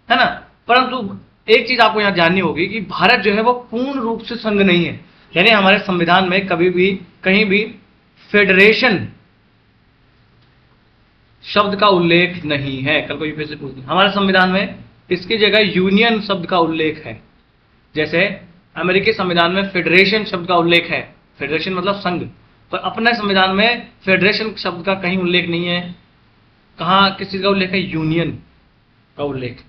है ना। परंतु एक चीज आपको यहां जाननी होगी कि भारत जो है वो पूर्ण रूप से संघ नहीं है। यानी हमारे संविधान में कभी भी कहीं भी फेडरेशन शब्द का उल्लेख नहीं है। कल को यूपीएससी पूछती है, हमारे संविधान में इसकी जगह यूनियन शब्द का उल्लेख है। जैसे अमेरिकी संविधान में फेडरेशन शब्द का उल्लेख है, फेडरेशन मतलब संघ। पर अपने संविधान में फेडरेशन शब्द का कहीं उल्लेख नहीं है। कहां किस चीज का उल्लेख है? यूनियन का उल्लेख,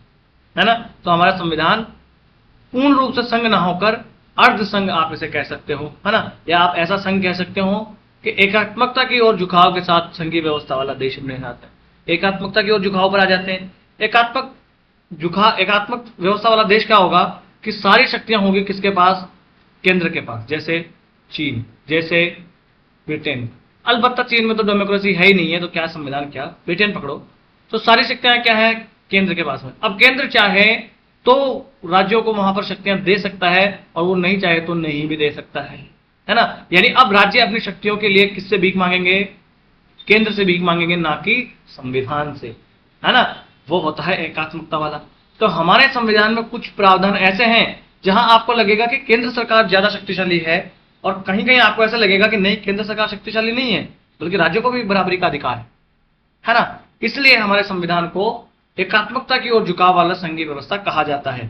है ना। तो हमारा संविधान पूर्ण रूप से संघ ना होकर अर्ध संघ आप इसे कह सकते हो, है ना। या आप ऐसा संघ कह सकते हो कि एकात्मकता की ओर झुकाव के साथ संघीय व्यवस्था वाला देश अपने साथ है। एकात्मकता की ओर झुकाव पर आ जाते हैं। एकात्मक व्यवस्था वाला देश क्या होगा कि सारी शक्तियां होंगी किसके पास? केंद्र के पास। जैसे चीन, जैसे ब्रिटेन। अलबत्ता चीन में तो डेमोक्रेसी है ही नहीं है, तो क्या संविधान, क्या ब्रिटेन पकड़ो। तो सारी शक्तियां क्या है? केंद्र के पास में। अब केंद्र चाहे तो राज्यों को वहां पर शक्तियां दे सकता है और वो नहीं चाहे तो नहीं भी दे सकता है ना। यानी अब राज्य अपनी शक्तियों के लिए किससे भीख मांगेंगे? केंद्र से भीख मांगेंगे, ना कि संविधान से, है ना। वो होता है एकात्मकता वाला। तो हमारे संविधान में कुछ प्रावधान ऐसे हैं जहां आपको लगेगा कि केंद्र सरकार ज्यादा शक्तिशाली है, और कहीं कहीं आपको ऐसा लगेगा कि नहीं, केंद्र सरकार शक्तिशाली नहीं है, बल्कि राज्यों को भी बराबरी का अधिकार है ना। इसलिए हमारे संविधान को एकात्मकता की ओर झुकाव वाला संघीय व्यवस्था कहा जाता है,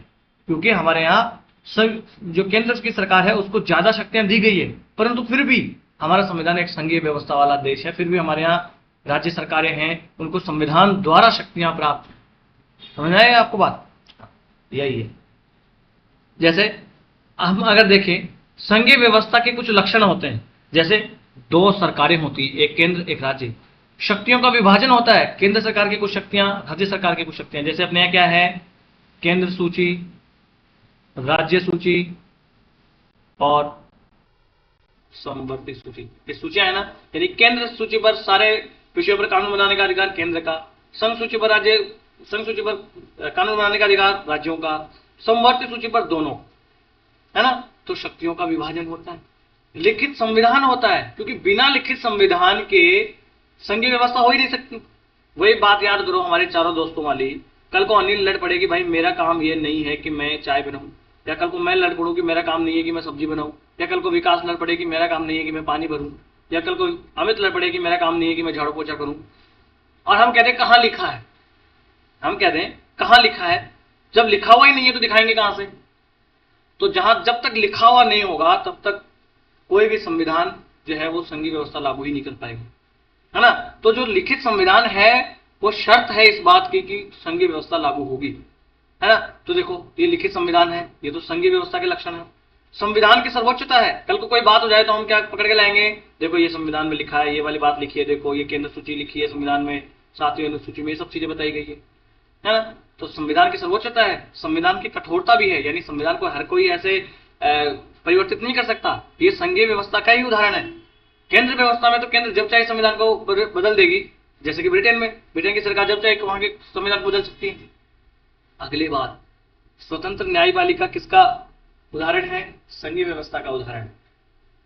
क्योंकि हमारे यहाँ जो केंद्र की सरकार है उसको ज्यादा शक्तियां दी गई है, परंतु फिर भी हमारा संविधान एक संघीय व्यवस्था वाला देश है, फिर भी हमारे यहाँ राज्य सरकारें हैं, उनको संविधान द्वारा शक्तियां प्राप्त। समझ आए आपको बात? यही है। जैसे हम अगर देखें, संघीय व्यवस्था के कुछ लक्षण होते हैं, जैसे दो सरकारें होती है, एक केंद्र एक राज्य। शक्तियों का विभाजन होता है, केंद्र सरकार की कुछ शक्तियां, राज्य सरकार की कुछ शक्तियां। जैसे अपने यहाँ क्या है, केंद्र सूची, राज्य सूची और समवर्ती सूची। ये सूचियां है ना, यानी केंद्र सूची पर सारे विषयों पर कानून बनाने का अधिकार केंद्र का, संघ सूची पर कानून बनाने का अधिकार राज्यों का, समवर्ती सूची पर दोनों, है ना। तो शक्तियों का विभाजन होता है। लिखित संविधान होता है, क्योंकि बिना लिखित संविधान के संघीय व्यवस्था हो ही नहीं सकती। वही बात याद करो हमारे चारों दोस्तों वाली। कल को अनिल लड़ पड़ेगी, भाई मेरा काम ये नहीं है कि मैं चाय बनाऊं, या कल को मैं लड़ पड़ूं कि मेरा काम नहीं है कि मैं सब्जी बनाऊं, या कल को विकास लड़ पड़े कि मेरा काम नहीं है कि मैं पानी भरूं, या कल को अमित लड़ पड़े कि मेरा काम नहीं है कि मैं झाड़ू पोछा करूं। और हम कहते हैं कहां लिखा है, हम कहते हैं कहां लिखा है। जब लिखा हुआ ही नहीं है तो दिखाएंगे कहां से? तो जब तक लिखा हुआ नहीं होगा तब तक कोई भी संविधान जो है वो संघीय व्यवस्था लागू ही नहीं कर पाएगी, है ना। तो जो लिखित संविधान है वो शर्त है इस बात की कि संघीय व्यवस्था लागू होगी, है ना। तो देखो ये लिखित संविधान है, ये तो संघीय व्यवस्था के लक्षण है। संविधान की सर्वोच्चता है। कल को कोई बात हो जाए तो हम क्या पकड़ के लाएंगे, देखो ये संविधान में लिखा है, ये वाली बात लिखी है, देखो ये केंद्र सूची लिखी है संविधान में, 7वीं अनुसूची में ये सब चीजें बताई गई है ना। तो संविधान की सर्वोच्चता है, संविधान की कठोरता भी है, यानी संविधान को हर कोई ऐसे परिवर्तित नहीं कर सकता। ये संघीय व्यवस्था का ही उदाहरण है। केंद्र व्यवस्था में तो केंद्र जब चाहे संविधान को बदल देगी, जैसे कि ब्रिटेन की सरकार जब चाहे वहां के संविधान को बदल सकती है। अगली बात, स्वतंत्र न्यायपालिका किसका उदाहरण है? संघीय व्यवस्था का उदाहरण।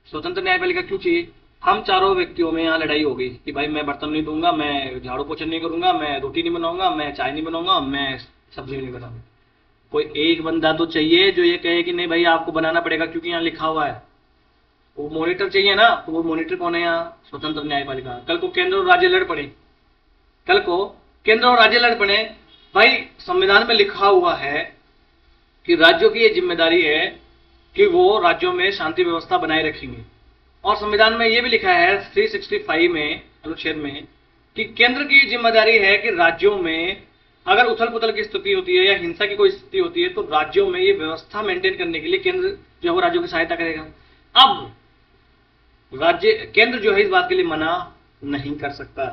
स्वतंत्र न्यायपालिका क्यों चाहिए? हम चारों व्यक्तियों में यहाँ लड़ाई हो गई कि भाई मैं बर्तन नहीं धोऊंगा, मैं झाड़ू पोछा नहीं करूंगा, मैं रोटी नहीं बनाऊंगा, मैं चाय नहीं बनाऊंगा, मैं सब्जी नहीं बनाऊंगा। कोई एक बंदा तो चाहिए जो ये कहे कि नहीं भाई आपको बनाना पड़ेगा क्योंकि यहाँ लिखा हुआ है। वो मॉनिटर चाहिए ना, तो वो मॉनिटर कौन है यहाँ? स्वतंत्र न्यायपालिका। कल को केंद्र और राज्य लड़ पड़े, कल को केंद्र और राज्य लड़ पड़े, भाई संविधान में लिखा हुआ है कि राज्यों की ये जिम्मेदारी है कि वो राज्यों में शांति व्यवस्था बनाए रखेंगे, और संविधान में ये भी लिखा है 365 में अनुच्छेद में कि केंद्र की जिम्मेदारी है कि राज्यों में अगर उथल पुथल की स्थिति होती है या हिंसा की कोई स्थिति होती है तो राज्यों में ये व्यवस्था मेंटेन करने के लिए केंद्र जो है वो राज्यों की सहायता करेगा। अब केंद्र जो है इस बात के लिए मना नहीं कर सकता।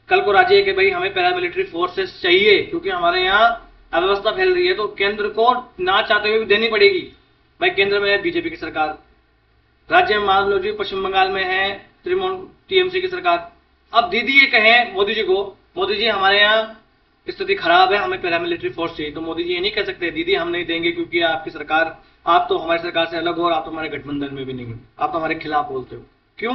कल को राज्य है कि भाई हमें पैरामिलिट्री फोर्सेस चाहिए क्योंकि हमारे यहाँ अव्यवस्था फैल रही है, तो केंद्र को ना चाहते हुए भी देनी पड़ेगी। भाई केंद्र में है बीजेपी की सरकार, राज्य में मान लो जी पश्चिम बंगाल में है टीएमसी की सरकार। अब दीदी ये कहें मोदी जी को, मोदी जी हमारे यहाँ स्थिति खराब है, हमें पैरामिलिट्री फोर्स चाहिए, तो मोदी जी ये नहीं कह सकते दीदी हम नहीं देंगे क्योंकि आपकी सरकार, आप तो हमारी सरकार से अलग हो और आप तो हमारे गठबंधन में भी नहीं हो, आप तो हमारे खिलाफ बोलते हो। क्यों?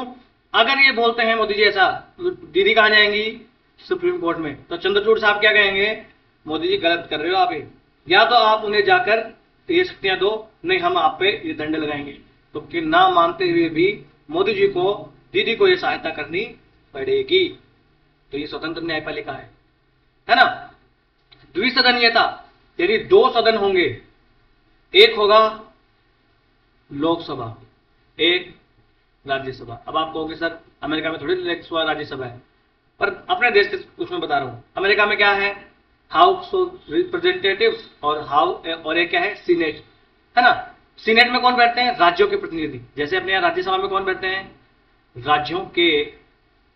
अगर ये बोलते हैं मोदी जी ऐसा, तो दीदी कहाँ जाएंगी? सुप्रीम कोर्ट में। तो चंद्रचूड़ साहब क्या कहेंगे? मोदी जी गलत कर रहे हो आप, या तो आप उन्हें जाकर ये शक्तियां दो, नहीं हम आप पे ये दंड लगाएंगे। तो कि ना मानते हुए भी मोदी जी को, दीदी को ये सहायता करनी पड़ेगी। तो ये स्वतंत्र न्यायपालिका है ना। द्विसदनीयता, यानी 2 सदन होंगे, एक होगा लोकसभा, एक राज्यसभा। अब आप कहोगे सर अमेरिका में थोड़ी लोकसभा राज्यसभा है, पर अपने देश के उसमें बता रहा हूं। अमेरिका में क्या है? हाउस ऑफ रिप्रेजेंटेटिव्स और एक क्या है? सीनेट, है ना। सीनेट में कौन बैठते हैं? राज्यों के प्रतिनिधि। जैसे अपने यहाँ राज्यसभा में कौन बैठते हैं? राज्यों के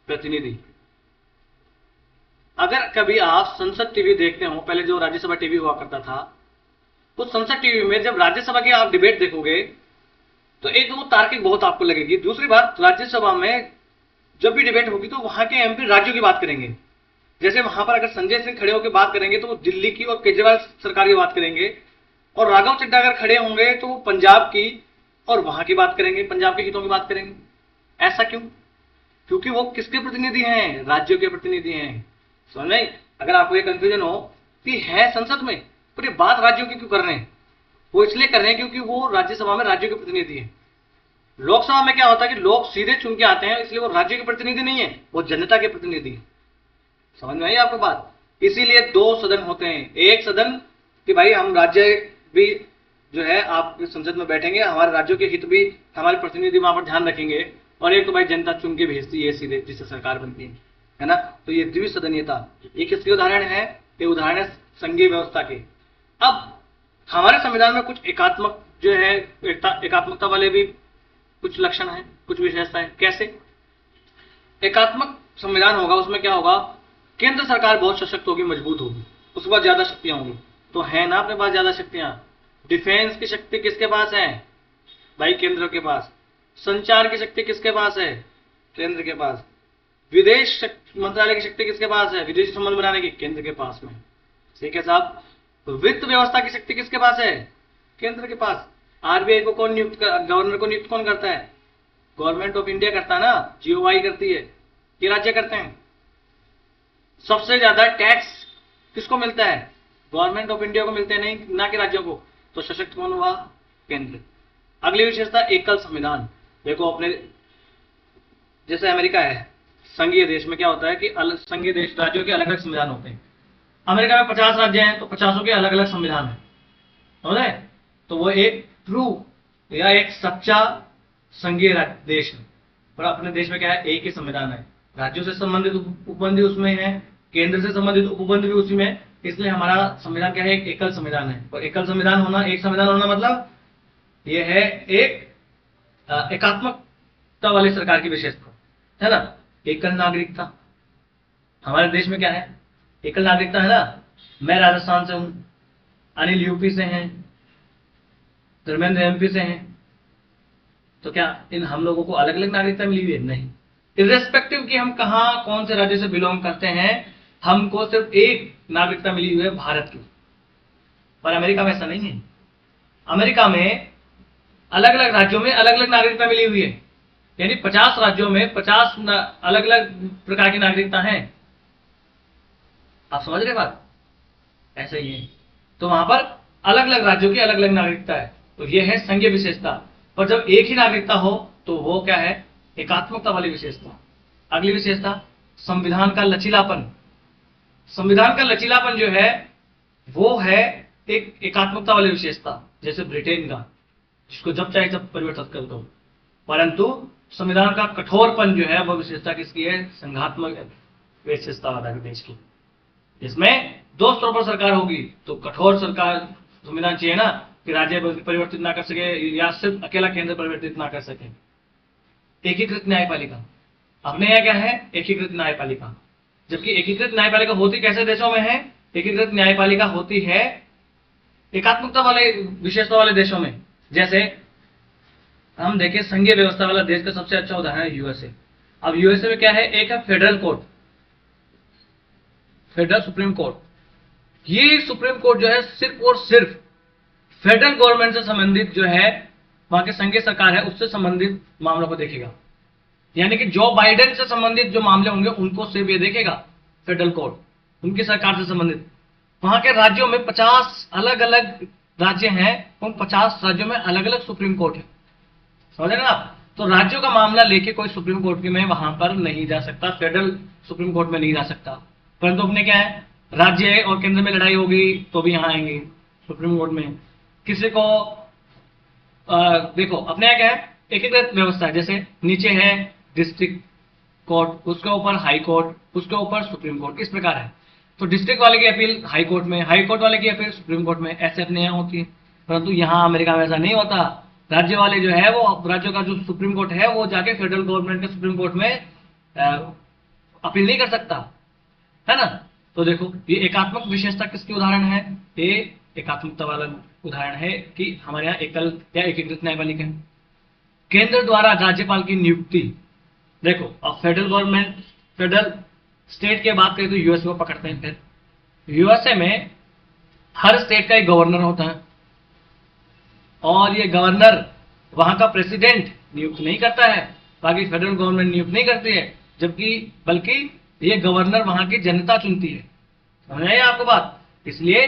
प्रतिनिधि। अगर कभी आप संसद टीवी देखते हो, पहले जो राज्यसभा टीवी हुआ करता था, तो संसद टीवी में जब राज्यसभा की आप डिबेट देखोगे तो एक वो तार्किक बहुत आपको लगेगी। दूसरी बात, राज्यसभा में जब भी डिबेट होगी तो वहां के एमपी राज्यों की बात करेंगे। जैसे वहां पर अगर संजय सिंह खड़े होकर बात करेंगे तो वो दिल्ली की और केजरीवाल सरकार की बात करेंगे, और राघव चड्ढा अगर खड़े होंगे तो वो पंजाब की और वहां की बात करेंगे, पंजाब के हितों की बात करेंगे। ऐसा क्यों? क्योंकि वो किसके प्रतिनिधि हैं? राज्यों के प्रतिनिधि हैं। समझ में? अगर आपको ये कंफ्यूजन हो कि है संसद में, तो पूरी बात राज्यों की क्यों कर रहे हैं? वो इसलिए कर रहे हैं क्योंकि वो राज्यसभा में राज्यों के प्रतिनिधि हैं। लोकसभा में क्या होता है कि लोग सीधे चुन के आते हैं, इसलिए वो राज्यों के प्रतिनिधि नहीं है, वो जनता के प्रतिनिधि है। समझ में आई आपको बात? इसीलिए दो सदन होते हैं। एक सदन कि भाई हम राज्य भी जो है आप संसद में बैठेंगे, हमारे राज्यों के हित भी हमारे प्रतिनिधि वहां पर ध्यान रखेंगे, और एक तो भाई जनता चुन के भेजती है सीधे, जिससे सरकार बनती है ना। तो ये द्विसदनीयता ये किसके उदाहरण है? ये उदाहरण है संघीय व्यवस्था के। अब हमारे संविधान में कुछ एकात्मक जो है एकात्मकता वाले भी कुछ लक्षण है, कुछ विशेषता है। कैसे एकात्मक संविधान होगा? उसमें क्या होगा? केंद्र सरकार बहुत सशक्त होगी, मजबूत होगी, उसके बाद ज्यादा शक्तियां होंगी। तो है ना अपने पास ज्यादा शक्तियां। डिफेंस की शक्ति किसके पास है? भाई केंद्र के पास। संचार की शक्ति किसके पास है? केंद्र के पास। विदेश मंत्रालय की शक्ति किसके पास है? विदेशी संबंध बनाने की, केंद्र के पास में। ठीक है साहब। वित्त व्यवस्था की शक्ति किसके पास है? केंद्र के पास। आरबीआई को कौन नियुक्त गवर्नर को नियुक्त कौन करता है? गवर्नमेंट ऑफ इंडिया करता है ना, जीओआई करती है, ये राज्य करते हैं। सबसे ज्यादा टैक्स किसको मिलता है? गवर्नमेंट ऑफ इंडिया को मिलते हैं, नहीं ना कि राज्यों को। तो सशक्त कौन हुआ? केंद्र। अगली विशेषता एकल संविधान। देखो अपने जैसे अमेरिका है, संघीय देश में क्या होता है कि संघीय देश राज्यों के अलग अलग संविधान होते हैं। अमेरिका में 50 राज्य हैं, तो 50 के अलग अलग संविधान है, समझ रहे? तो वो एक ट्रू या एक सच्चा संघीय देश है। पर अपने देश में क्या है? एक ही संविधान है। राज्यों से संबंधित उपबंध उसमें है, केंद्र से संबंधित उपबंध भी उसी में। इसलिए हमारा संविधान क्या है? एक एकल संविधान है। और एकल संविधान होना, एक संविधान होना मतलब यह है एक एकात्मकता वाली सरकार की विशेषता है ना। एकल नागरिकता हमारे देश में क्या है? एकल नागरिकता है ना। मैं राजस्थान से हूं, अनिल यूपी से हैं, धर्मेंद्र एमपी से हैं। तो क्या इन हम लोगों को अलग अलग नागरिकता मिली हुई है? नहीं। इर्रेस्पेक्टिव कि हम कहां कौन से राज्य से बिलोंग करते हैं, हमको सिर्फ एक नागरिकता मिली हुई है, भारत की। पर अमेरिका में ऐसा नहीं है। अमेरिका में अलग अलग राज्यों में अलग अलग नागरिकता मिली हुई है, यानी 50 राज्यों में 50 अलग अलग प्रकार की नागरिकता है। आप समझ रहे बात? ऐसा ही है। तो वहां पर अलग अलग राज्यों की अलग अलग नागरिकता है। तो यह है संघीय विशेषता। पर जब एक ही नागरिकता हो तो वो क्या है? एकात्मकता वाली विशेषता। अगली विशेषता संविधान का लचीलापन। संविधान का लचीलापन जो है वो है एक एकात्मकता वाली विशेषता, जैसे ब्रिटेन का, जिसको जब चाहे तब परिवर्तित कर दो। परंतु संविधान का कठोरपन जो है वह विशेषता किसकी है? संघात्मक विशेषता वाला देश की। इसमें दो स्तरों पर सरकार होगी, तो कठोर सरकार संविधान चाहिए ना कि राज्य परिवर्तित ना कर सके या सिर्फ अकेला केंद्र परिवर्तित ना कर सके। एकीकृत न्यायपालिका, अपने यहाँ क्या है? एकीकृत न्यायपालिका। जबकि एकीकृत न्यायपालिका होती कैसे देशों में है? एकीकृत न्यायपालिका होती है एकात्मकता वाले विशेषता वाले देशों में। जैसे हम देखें, संघीय व्यवस्था वाला देश का सबसे अच्छा उदाहरण है यूएसए। अब यूएसए में क्या है? एक है federal court, federal supreme court. ये सुप्रीम कोर्ट जो है सिर्फ और सिर्फ फेडरल गवर्नमेंट से संबंधित जो है, वहां की संघीय सरकार है, उससे संबंधित मामलों को देखेगा। यानी कि जो बाइडेन से संबंधित जो मामले होंगे उनको सिर्फ ये देखेगा फेडरल कोर्ट, उनकी सरकार से संबंधित। वहां के राज्यों में 50 अलग अलग राज्य हैं, उन 50 राज्यों में अलग अलग सुप्रीम कोर्ट है, समझ रहे ना आप? तो राज्यों का मामला लेके कोई सुप्रीम कोर्ट में वहां पर नहीं जा सकता, फेडरल सुप्रीम कोर्ट में नहीं जा सकता। परंतु अपने क्या है? राज्य और केंद्र में लड़ाई होगी तो भी यहां आएंगे सुप्रीम कोर्ट में। किसी को देखो अपने यहाँ क्या है? एकीकृत व्यवस्था है। जैसे नीचे है डिस्ट्रिक्ट कोर्ट, उसके ऊपर हाई कोर्ट, उसके ऊपर सुप्रीम कोर्ट, इस प्रकार है। तो डिस्ट्रिक्ट वाले की अपील हाई कोर्ट में, हाई कोर्ट वाले की अपील सुप्रीम कोर्ट में, ऐसे अपने यहाँ होती है। परंतु यहाँ अमेरिका में ऐसा नहीं होता। राज्य वाले जो है वो राज्यों का जो सुप्रीम कोर्ट है वो जाके फेडरल गवर्नमेंट के सुप्रीम कोर्ट में अपील नहीं कर सकता, है ना। तो देखो ये एकात्मक विशेषता किसकी उदाहरण है? ये एकात्मकता वाला उदाहरण है कि हमारे यहाँ एकल या एकीकृत न्यायपालिका है। केंद्र द्वारा राज्यपाल की नियुक्ति। देखो अब फेडरल गवर्नमेंट, फेडरल स्टेट की बात करें तो यूएसए को पकड़ते हैं। फिर यूएसए में हर स्टेट का एक गवर्नर होता है, और ये गवर्नर वहां का प्रेसिडेंट नियुक्त नहीं करता है, बाकी फेडरल गवर्नमेंट नियुक्त नहीं करती है, जबकि बल्कि ये गवर्नर वहां की जनता चुनती है। समझ आई आपको बात? इसलिए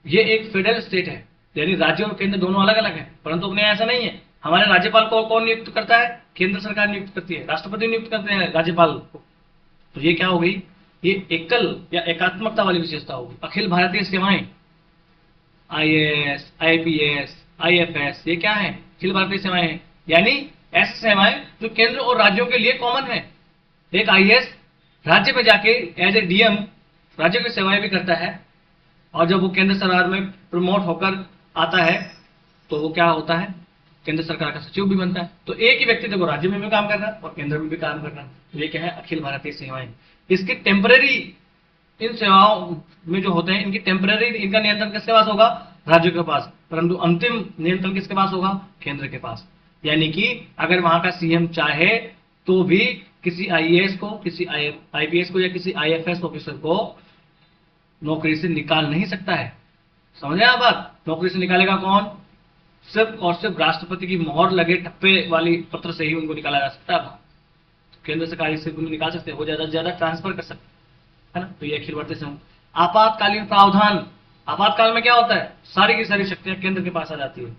ये एक फेडरल स्टेट है, यानी राज्य और केंद्र दोनों अलग अलग हैं, परंतु अपने ऐसा नहीं है। हमारे राज्यपाल को कौन नियुक्त करता है? केंद्र सरकार नियुक्त करती है, राष्ट्रपति नियुक्त करते हैं राज्यपाल को। तो ये क्या हो गई? ये एकल या एकात्मकता वाली विशेषता होगी। अखिल भारतीय सेवाएं, आईएएस, आईपीएस, आईएफएस, ये क्या है? अखिल भारतीय सेवाएं हैं, यानी ऐसी सेवाएं जो केंद्र और राज्यों के लिए कॉमन है। एक आईएएस राज्य में जाके एज ए डीएम राज्यों की सेवाएं भी करता है, और जब वो केंद्र सरकार में प्रमोट होकर आता है तो वो क्या होता है? केंद्र सरकार का सचिव भी बनता है। तो एक ही व्यक्ति देखो राज्य में भी काम कर रहा है और केंद्र में भी काम कर रहा है। तो ये क्या है? अखिल भारतीय सेवाएं। इसकी टेम्पररी, इन सेवाओं में जो होते हैं इनकी टेम्पररी, इनका नियंत्रण किसके पास होगा? राज्यों के पास, परंतु अंतिम नियंत्रण किसके पास होगा? केंद्र के पास। यानी कि अगर वहां का सीएम चाहे तो भी किसी आईएएस को, किसी आईपीएस को या किसी आईएफएस ऑफिसर को नौकरी से निकाल नहीं सकता है। समझे आप बात? नौकरी से निकालेगा कौन? सिर्फ और सिर्फ राष्ट्रपति की मोहर लगे ठप्पे वाली पत्र से ही उनको निकाला जा सकता है। केंद्र सरकार से उनको निकाल सकते हैं, वो ज्यादा से ज्यादा ट्रांसफर कर सकते है ना। तो ये अखिल भारतीय सेवा। आपातकालीन प्रावधान, आपातकाल में क्या होता है? सारी की सारी शक्तियां केंद्र के पास आ जाती है,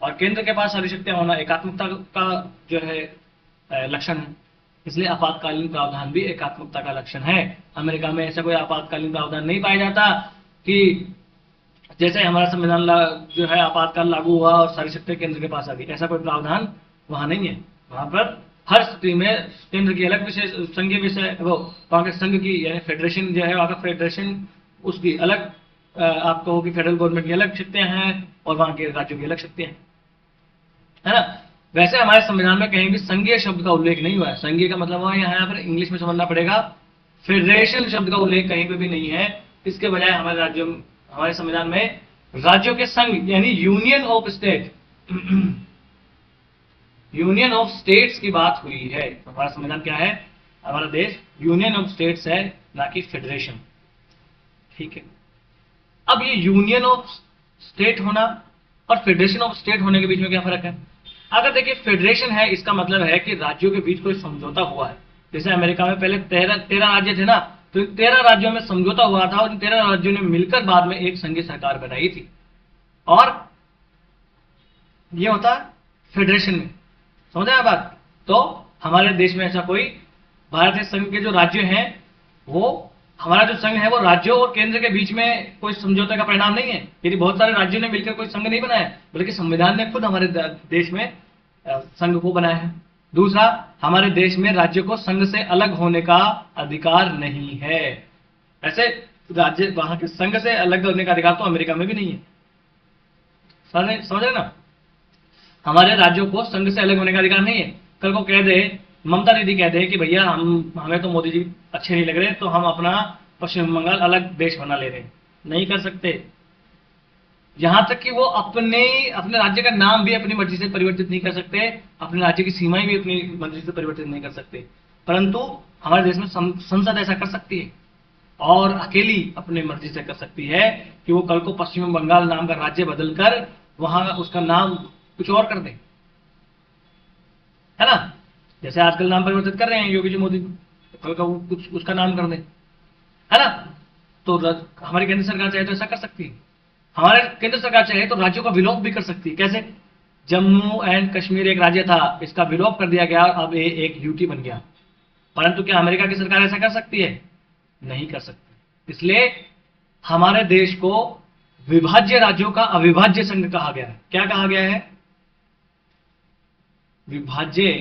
और केंद्र के पास सारी शक्तियां होना एकात्मकता का जो है लक्षण है। इसलिए आपातकालीन प्रावधान भी एकात्मकता का लक्षण है। अमेरिका में ऐसा कोई आपातकालीन प्रावधान नहीं पाया जाता कि जैसे हमारा संविधान जो है आपातकाल लागू हुआ और सारी शक्तियां केंद्र के पास आ गई, ऐसा कोई प्रावधान वहां नहीं है। वहां पर हर स्थिति में केंद्र की अलग विशेष संघीय विषय, वो वहां के संघ की यानी फेडरेशन जो है वहां का फेडरेशन, उसकी अलग आप कहो कि फेडरल गवर्नमेंट की अलग शक्तियां हैं और वहां के राज्यों की अलग शक्तियां हैं, है ना। वैसे हमारे संविधान में कहीं भी संघीय शब्द का उल्लेख नहीं हुआ है। संघीय का मतलब हुआ यहाँ पर इंग्लिश में समझना पड़ेगा, फेडरेशन शब्द का उल्लेख कहीं पे भी नहीं है। इसके बजाय हमारे राज्यों, हमारे संविधान में राज्यों के संघ यानी union of state, union of states की बात हुई है। हमारा संविधान क्या है? हमारा देश यूनियन ऑफ स्टेट्स है, ना कि फेडरेशन। ठीक है। अब ये यूनियन ऑफ स्टेट होना और फेडरेशन ऑफ स्टेट होने के बीच में क्या फर्क है? अगर देखिए फेडरेशन है, इसका मतलब है कि राज्यों के बीच कोई समझौता हुआ है। जैसे अमेरिका में पहले 13 राज्य थे ना, तो 13 राज्यों में समझौता हुआ था और इन 13 राज्यों ने मिलकर बाद में एक संघीय सरकार बनाई थी, और ये होता है फेडरेशन में। समझे आप बात? तो हमारे देश में ऐसा कोई, भारतीय संघ के जो राज्य हैं, वो हमारा जो संघ है वो राज्यों और केंद्र के बीच में कोई समझौते का परिणाम नहीं है। यदि बहुत सारे राज्यों ने मिलकर कोई संघ नहीं बनाया, बल्कि संविधान ने खुद हमारे देश में संघ को बनाया है। दूसरा, हमारे देश में राज्य को संघ से अलग होने का अधिकार नहीं है। ऐसे राज्य वहां के संघ से अलग होने का अधिकार तो अमेरिका में भी नहीं है। समझ रहे ना? हमारे राज्यों को संघ से अलग होने का अधिकार नहीं है। कल को कह दे, ममता दीदी कह दे कि भैया हमें तो मोदी जी अच्छे नहीं लग रहे, तो हम अपना पश्चिम बंगाल अलग देश बना ले रहे हैं। नहीं कर सकते। यहां तक कि वो अपने राज्य का नाम भी अपनी मर्जी से परिवर्तित नहीं कर सकते, अपने राज्य की सीमाएं भी अपनी मर्जी से परिवर्तित नहीं कर सकते। परंतु हमारे देश में संसद ऐसा कर सकती है, और अकेली अपनी मर्जी से कर सकती है कि वो कल को पश्चिम बंगाल नाम का राज्य बदलकर वहां उसका नाम कुछ और कर दे, है ना। जैसे आजकल नाम परिवर्तित कर रहे हैं योगी जी मोदी, कल का वो कुछ उसका नाम कर दे, है ना। तो हमारी केंद्र सरकार चाहे तो ऐसा कर सकती है। हमारे केंद्र सरकार चाहे तो राज्यों का विलोप भी कर सकती है। कैसे? जम्मू एंड कश्मीर एक राज्य था, इसका विलोप कर दिया गया, अब ये एक यूटी बन गया। परंतु क्या अमेरिका की सरकार ऐसा कर सकती है? नहीं कर सकती। इसलिए हमारे देश को विभाज्य राज्यों का अविभाज्य संघ कहा गया है। क्या कहा गया है? विभाज्य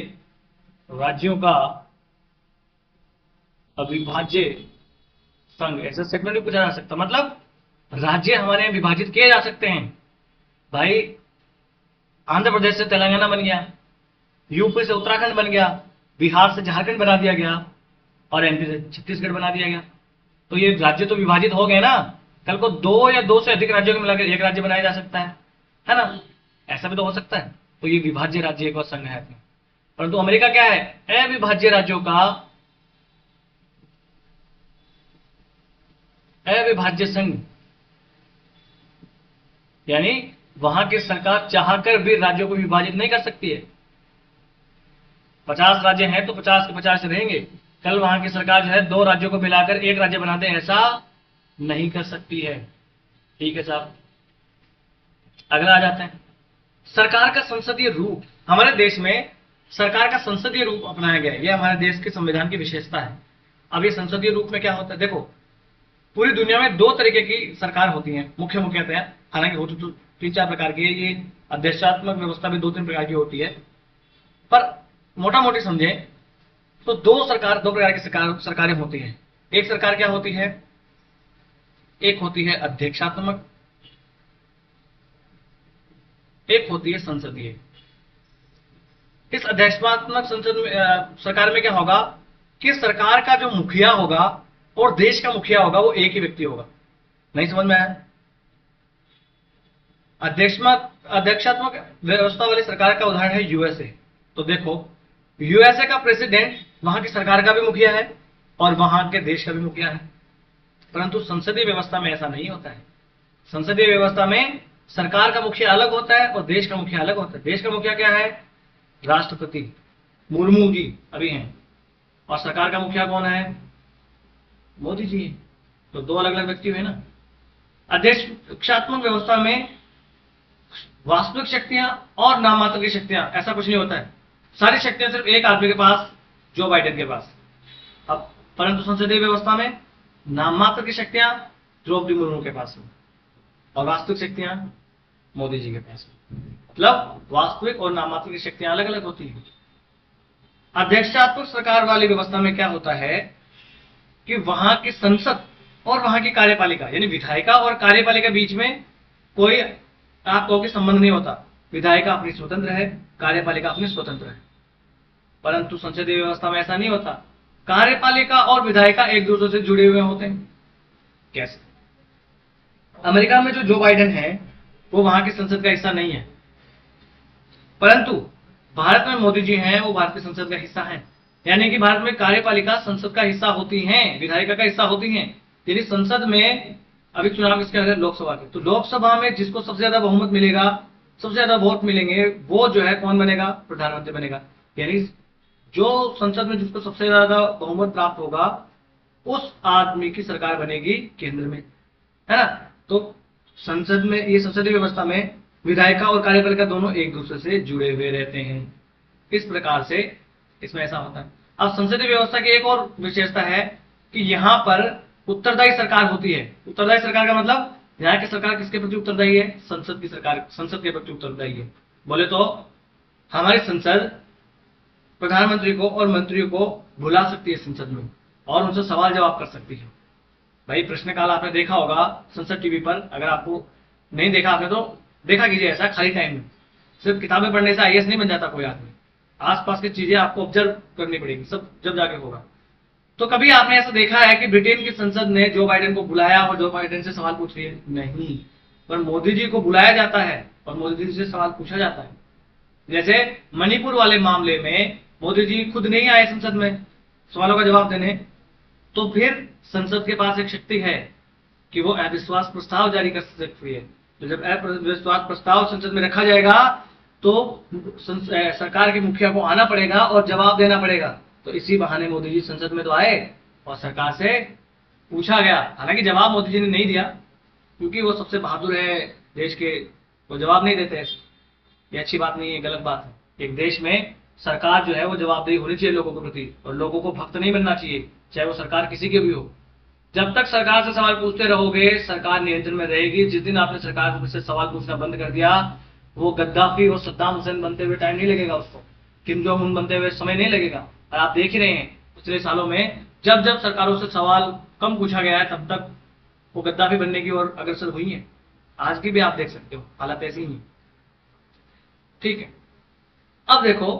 राज्यों का अविभाज्य संघ। ऐसा सेगमेंट भी पूछा जा सकता, मतलब राज्य हमारे विभाजित किए जा सकते हैं। भाई आंध्र प्रदेश से तेलंगाना बन गया, यूपी से उत्तराखंड बन गया, बिहार से झारखंड बना दिया गया, और एमपी से छत्तीसगढ़ बना दिया गया। तो ये राज्य तो विभाजित हो गए ना। कल को 2 या 2 से अधिक राज्यों को मिलाकर एक राज्य बनाया जा सकता है ना। ऐसा भी तो हो सकता है। तो ये विभाज्य राज्य का संघ है। परंतु अमेरिका क्या है? अविभाज्य राज्यों का अविभाज्य संघ, यानी वहां की सरकार चाहकर भी राज्यों को विभाजित नहीं कर सकती है। 50 राज्य हैं तो 50 के 50 रहेंगे। कल वहां की सरकार जो है 2 राज्यों को मिलाकर एक राज्य बना दे, ऐसा नहीं कर सकती है। ठीक है साहब। अगला आ जाते हैं सरकार का संसदीय रूप। हमारे देश में सरकार का संसदीय रूप अपनाया गया है, यह हमारे देश के संविधान की विशेषता है। अब ये संसदीय रूप में क्या होता है, देखो पूरी दुनिया में दो तरीके की सरकार होती है मुख्य मुख्यतः, हालांकि होती तो 3-4 प्रकार की है, ये अध्यक्षात्मक व्यवस्था भी 2-3 प्रकार की होती है, पर मोटा मोटी समझे तो दो प्रकार की सरकारें होती हैं। एक सरकार क्या होती है, एक होती है अध्यक्षात्मक, एक होती है संसदीय। इस अध्यक्षात्मक सरकार में क्या होगा कि सरकार का जो मुखिया होगा और देश का मुखिया होगा वो एक ही व्यक्ति होगा। नहीं समझ में आया? अध्यक्षात्मक व्यवस्था वाली सरकार का उदाहरण है यूएसए। तो देखो यूएसए का प्रेसिडेंट वहां की सरकार का भी मुखिया है और वहां के देश का भी मुखिया है, परंतु संसदीय व्यवस्था में ऐसा नहीं होता है। संसदीय व्यवस्था में सरकार का मुखिया अलग होता है और देश का मुखिया अलग होता है। देश का मुखिया क्या है, राष्ट्रपति मुर्मू जी अभी हैं, और सरकार का मुखिया कौन है, मोदी जी हैं। तो दो अलग अलग व्यक्ति हुए ना। अध्यक्षात्मक व्यवस्था में वास्तविक शक्तियां और नाममात्र की शक्तियां, ऐसा कुछ नहीं होता है। सारी शक्तियां सिर्फ एक आदमी के पास, जो बाइडेन के पास। अब परंतु संसदीय व्यवस्था में नाममात्र की शक्तियां द्रौपदी मुर्मू के पास है और वास्तविक शक्तियां मोदी जी के पास है। मतलब वास्तविक और नाममात्र की शक्तियां अलग अलग होती हैं। अध्यक्षात्मक सरकार वाली व्यवस्था में क्या होता है कि वहां की संसद और वहां की कार्यपालिका यानी विधायिका और कार्यपालिका बीच में कोई आप कहोगे संबंध नहीं होता। विधायिका अपनी स्वतंत्र है, कार्यपालिका अपनी स्वतंत्र है। परंतु संसदीय व्यवस्था में ऐसा नहीं होता। कार्यपालिका और विधायिका एक दूसरे से जुड़े हुए होते हैं। कैसे? अमेरिका में जो बाइडेन है वो वहां की संसद का हिस्सा नहीं है, परंतु भारत में मोदी जी हैं, वो भारत की संसद का हिस्सा है। यानी कि भारत में कार्यपालिका संसद का हिस्सा होती हैं, विधायिका का हिस्सा होती हैं। यानी संसद में अभी चुनाव किसके है, लोकसभा के, तो लोकसभा में जिसको सबसे ज्यादा बहुमत मिलेगा, सबसे ज्यादा वोट मिलेंगे, वो जो है कौन बनेगा, प्रधानमंत्री बनेगा। यानी जो संसद में जिसको सबसे ज्यादा बहुमत प्राप्त होगा उस आदमी की सरकार बनेगी केंद्र में, है ना। तो संसद में, ये संसदीय व्यवस्था में विधायिका और कार्यपालिका दोनों एक दूसरे से जुड़े हुए रहते हैं। इस प्रकार से इसमें ऐसा होता है। अब संसदीय व्यवस्था की एक और विशेषता है कि यहाँ पर उत्तरदायी सरकार होती है। उत्तरदायी सरकार का मतलब यहाँ की सरकार किसके प्रति उत्तरदायी है, संसद की सरकार, संसद के प्रति उत्तरदायी है। बोले तो हमारी संसद प्रधानमंत्री को और मंत्रियों को बुला सकती है संसद में और उनसे सवाल जवाब कर सकती है। भाई प्रश्नकाल आपने देखा होगा संसद टीवी पर, अगर आपको नहीं देखा आपने तो देखा कीजिए। ऐसा खाली टाइम में सिर्फ किताबें पढ़ने से आईएएस नहीं बन जाता कोई आदमी, आसपास की चीजें आपको ऑब्जर्व करनी पड़ेगी, सब जब जाके होगा। तो कभी आपने ऐसा देखा है कि ब्रिटेन की संसद ने जो बाइडेन को बुलाया और जो बाइडेन से सवाल पूछ रही है? नहीं, पर मोदी जी को बुलाया जाता है और मोदी जी से सवाल पूछा जाता है। जैसे मणिपुर वाले मामले में मोदी जी खुद नहीं आए संसद में सवालों का जवाब देने, तो फिर संसद के पास एक शक्ति है कि वो अविश्वास प्रस्ताव जारी कर सकती है। तो जब अविश्वास प्रस्ताव संसद में रखा जाएगा तो सरकार के मुखिया को आना पड़ेगा और जवाब देना पड़ेगा। तो इसी बहाने मोदी जी संसद में तो आए और सरकार से पूछा गया। हालांकि जवाब मोदी जी ने नहीं दिया क्योंकि वो सबसे बहादुर है देश के, वो जवाब नहीं देते। ये अच्छी बात नहीं है, गलत बात है। एक देश में सरकार जो है वो जवाबदेही होनी चाहिए लोगों के प्रति, और लोगों को भक्त नहीं बनना चाहिए, चाहे वो सरकार किसी की भी हो। जब तक सरकार से सवाल पूछते रहोगे सरकार नियंत्रण में रहेगी। जिस दिन आपने सरकार से सवाल पूछना बंद कर दिया, वो गद्दाफी और सद्दाम हुसैन बनते हुए टाइम नहीं लगेगा, उसको किम जोंग उन बनते हुए समय नहीं लगेगा। और आप देख ही रहे हैं पिछले सालों में जब जब सरकारों से सवाल कम पूछा गया है तब तक वो गद्दाफी बनने की ओर अग्रसर हुई है। आज की भी आप देख सकते हो हालत ऐसी ही। ठीक है, अब देखो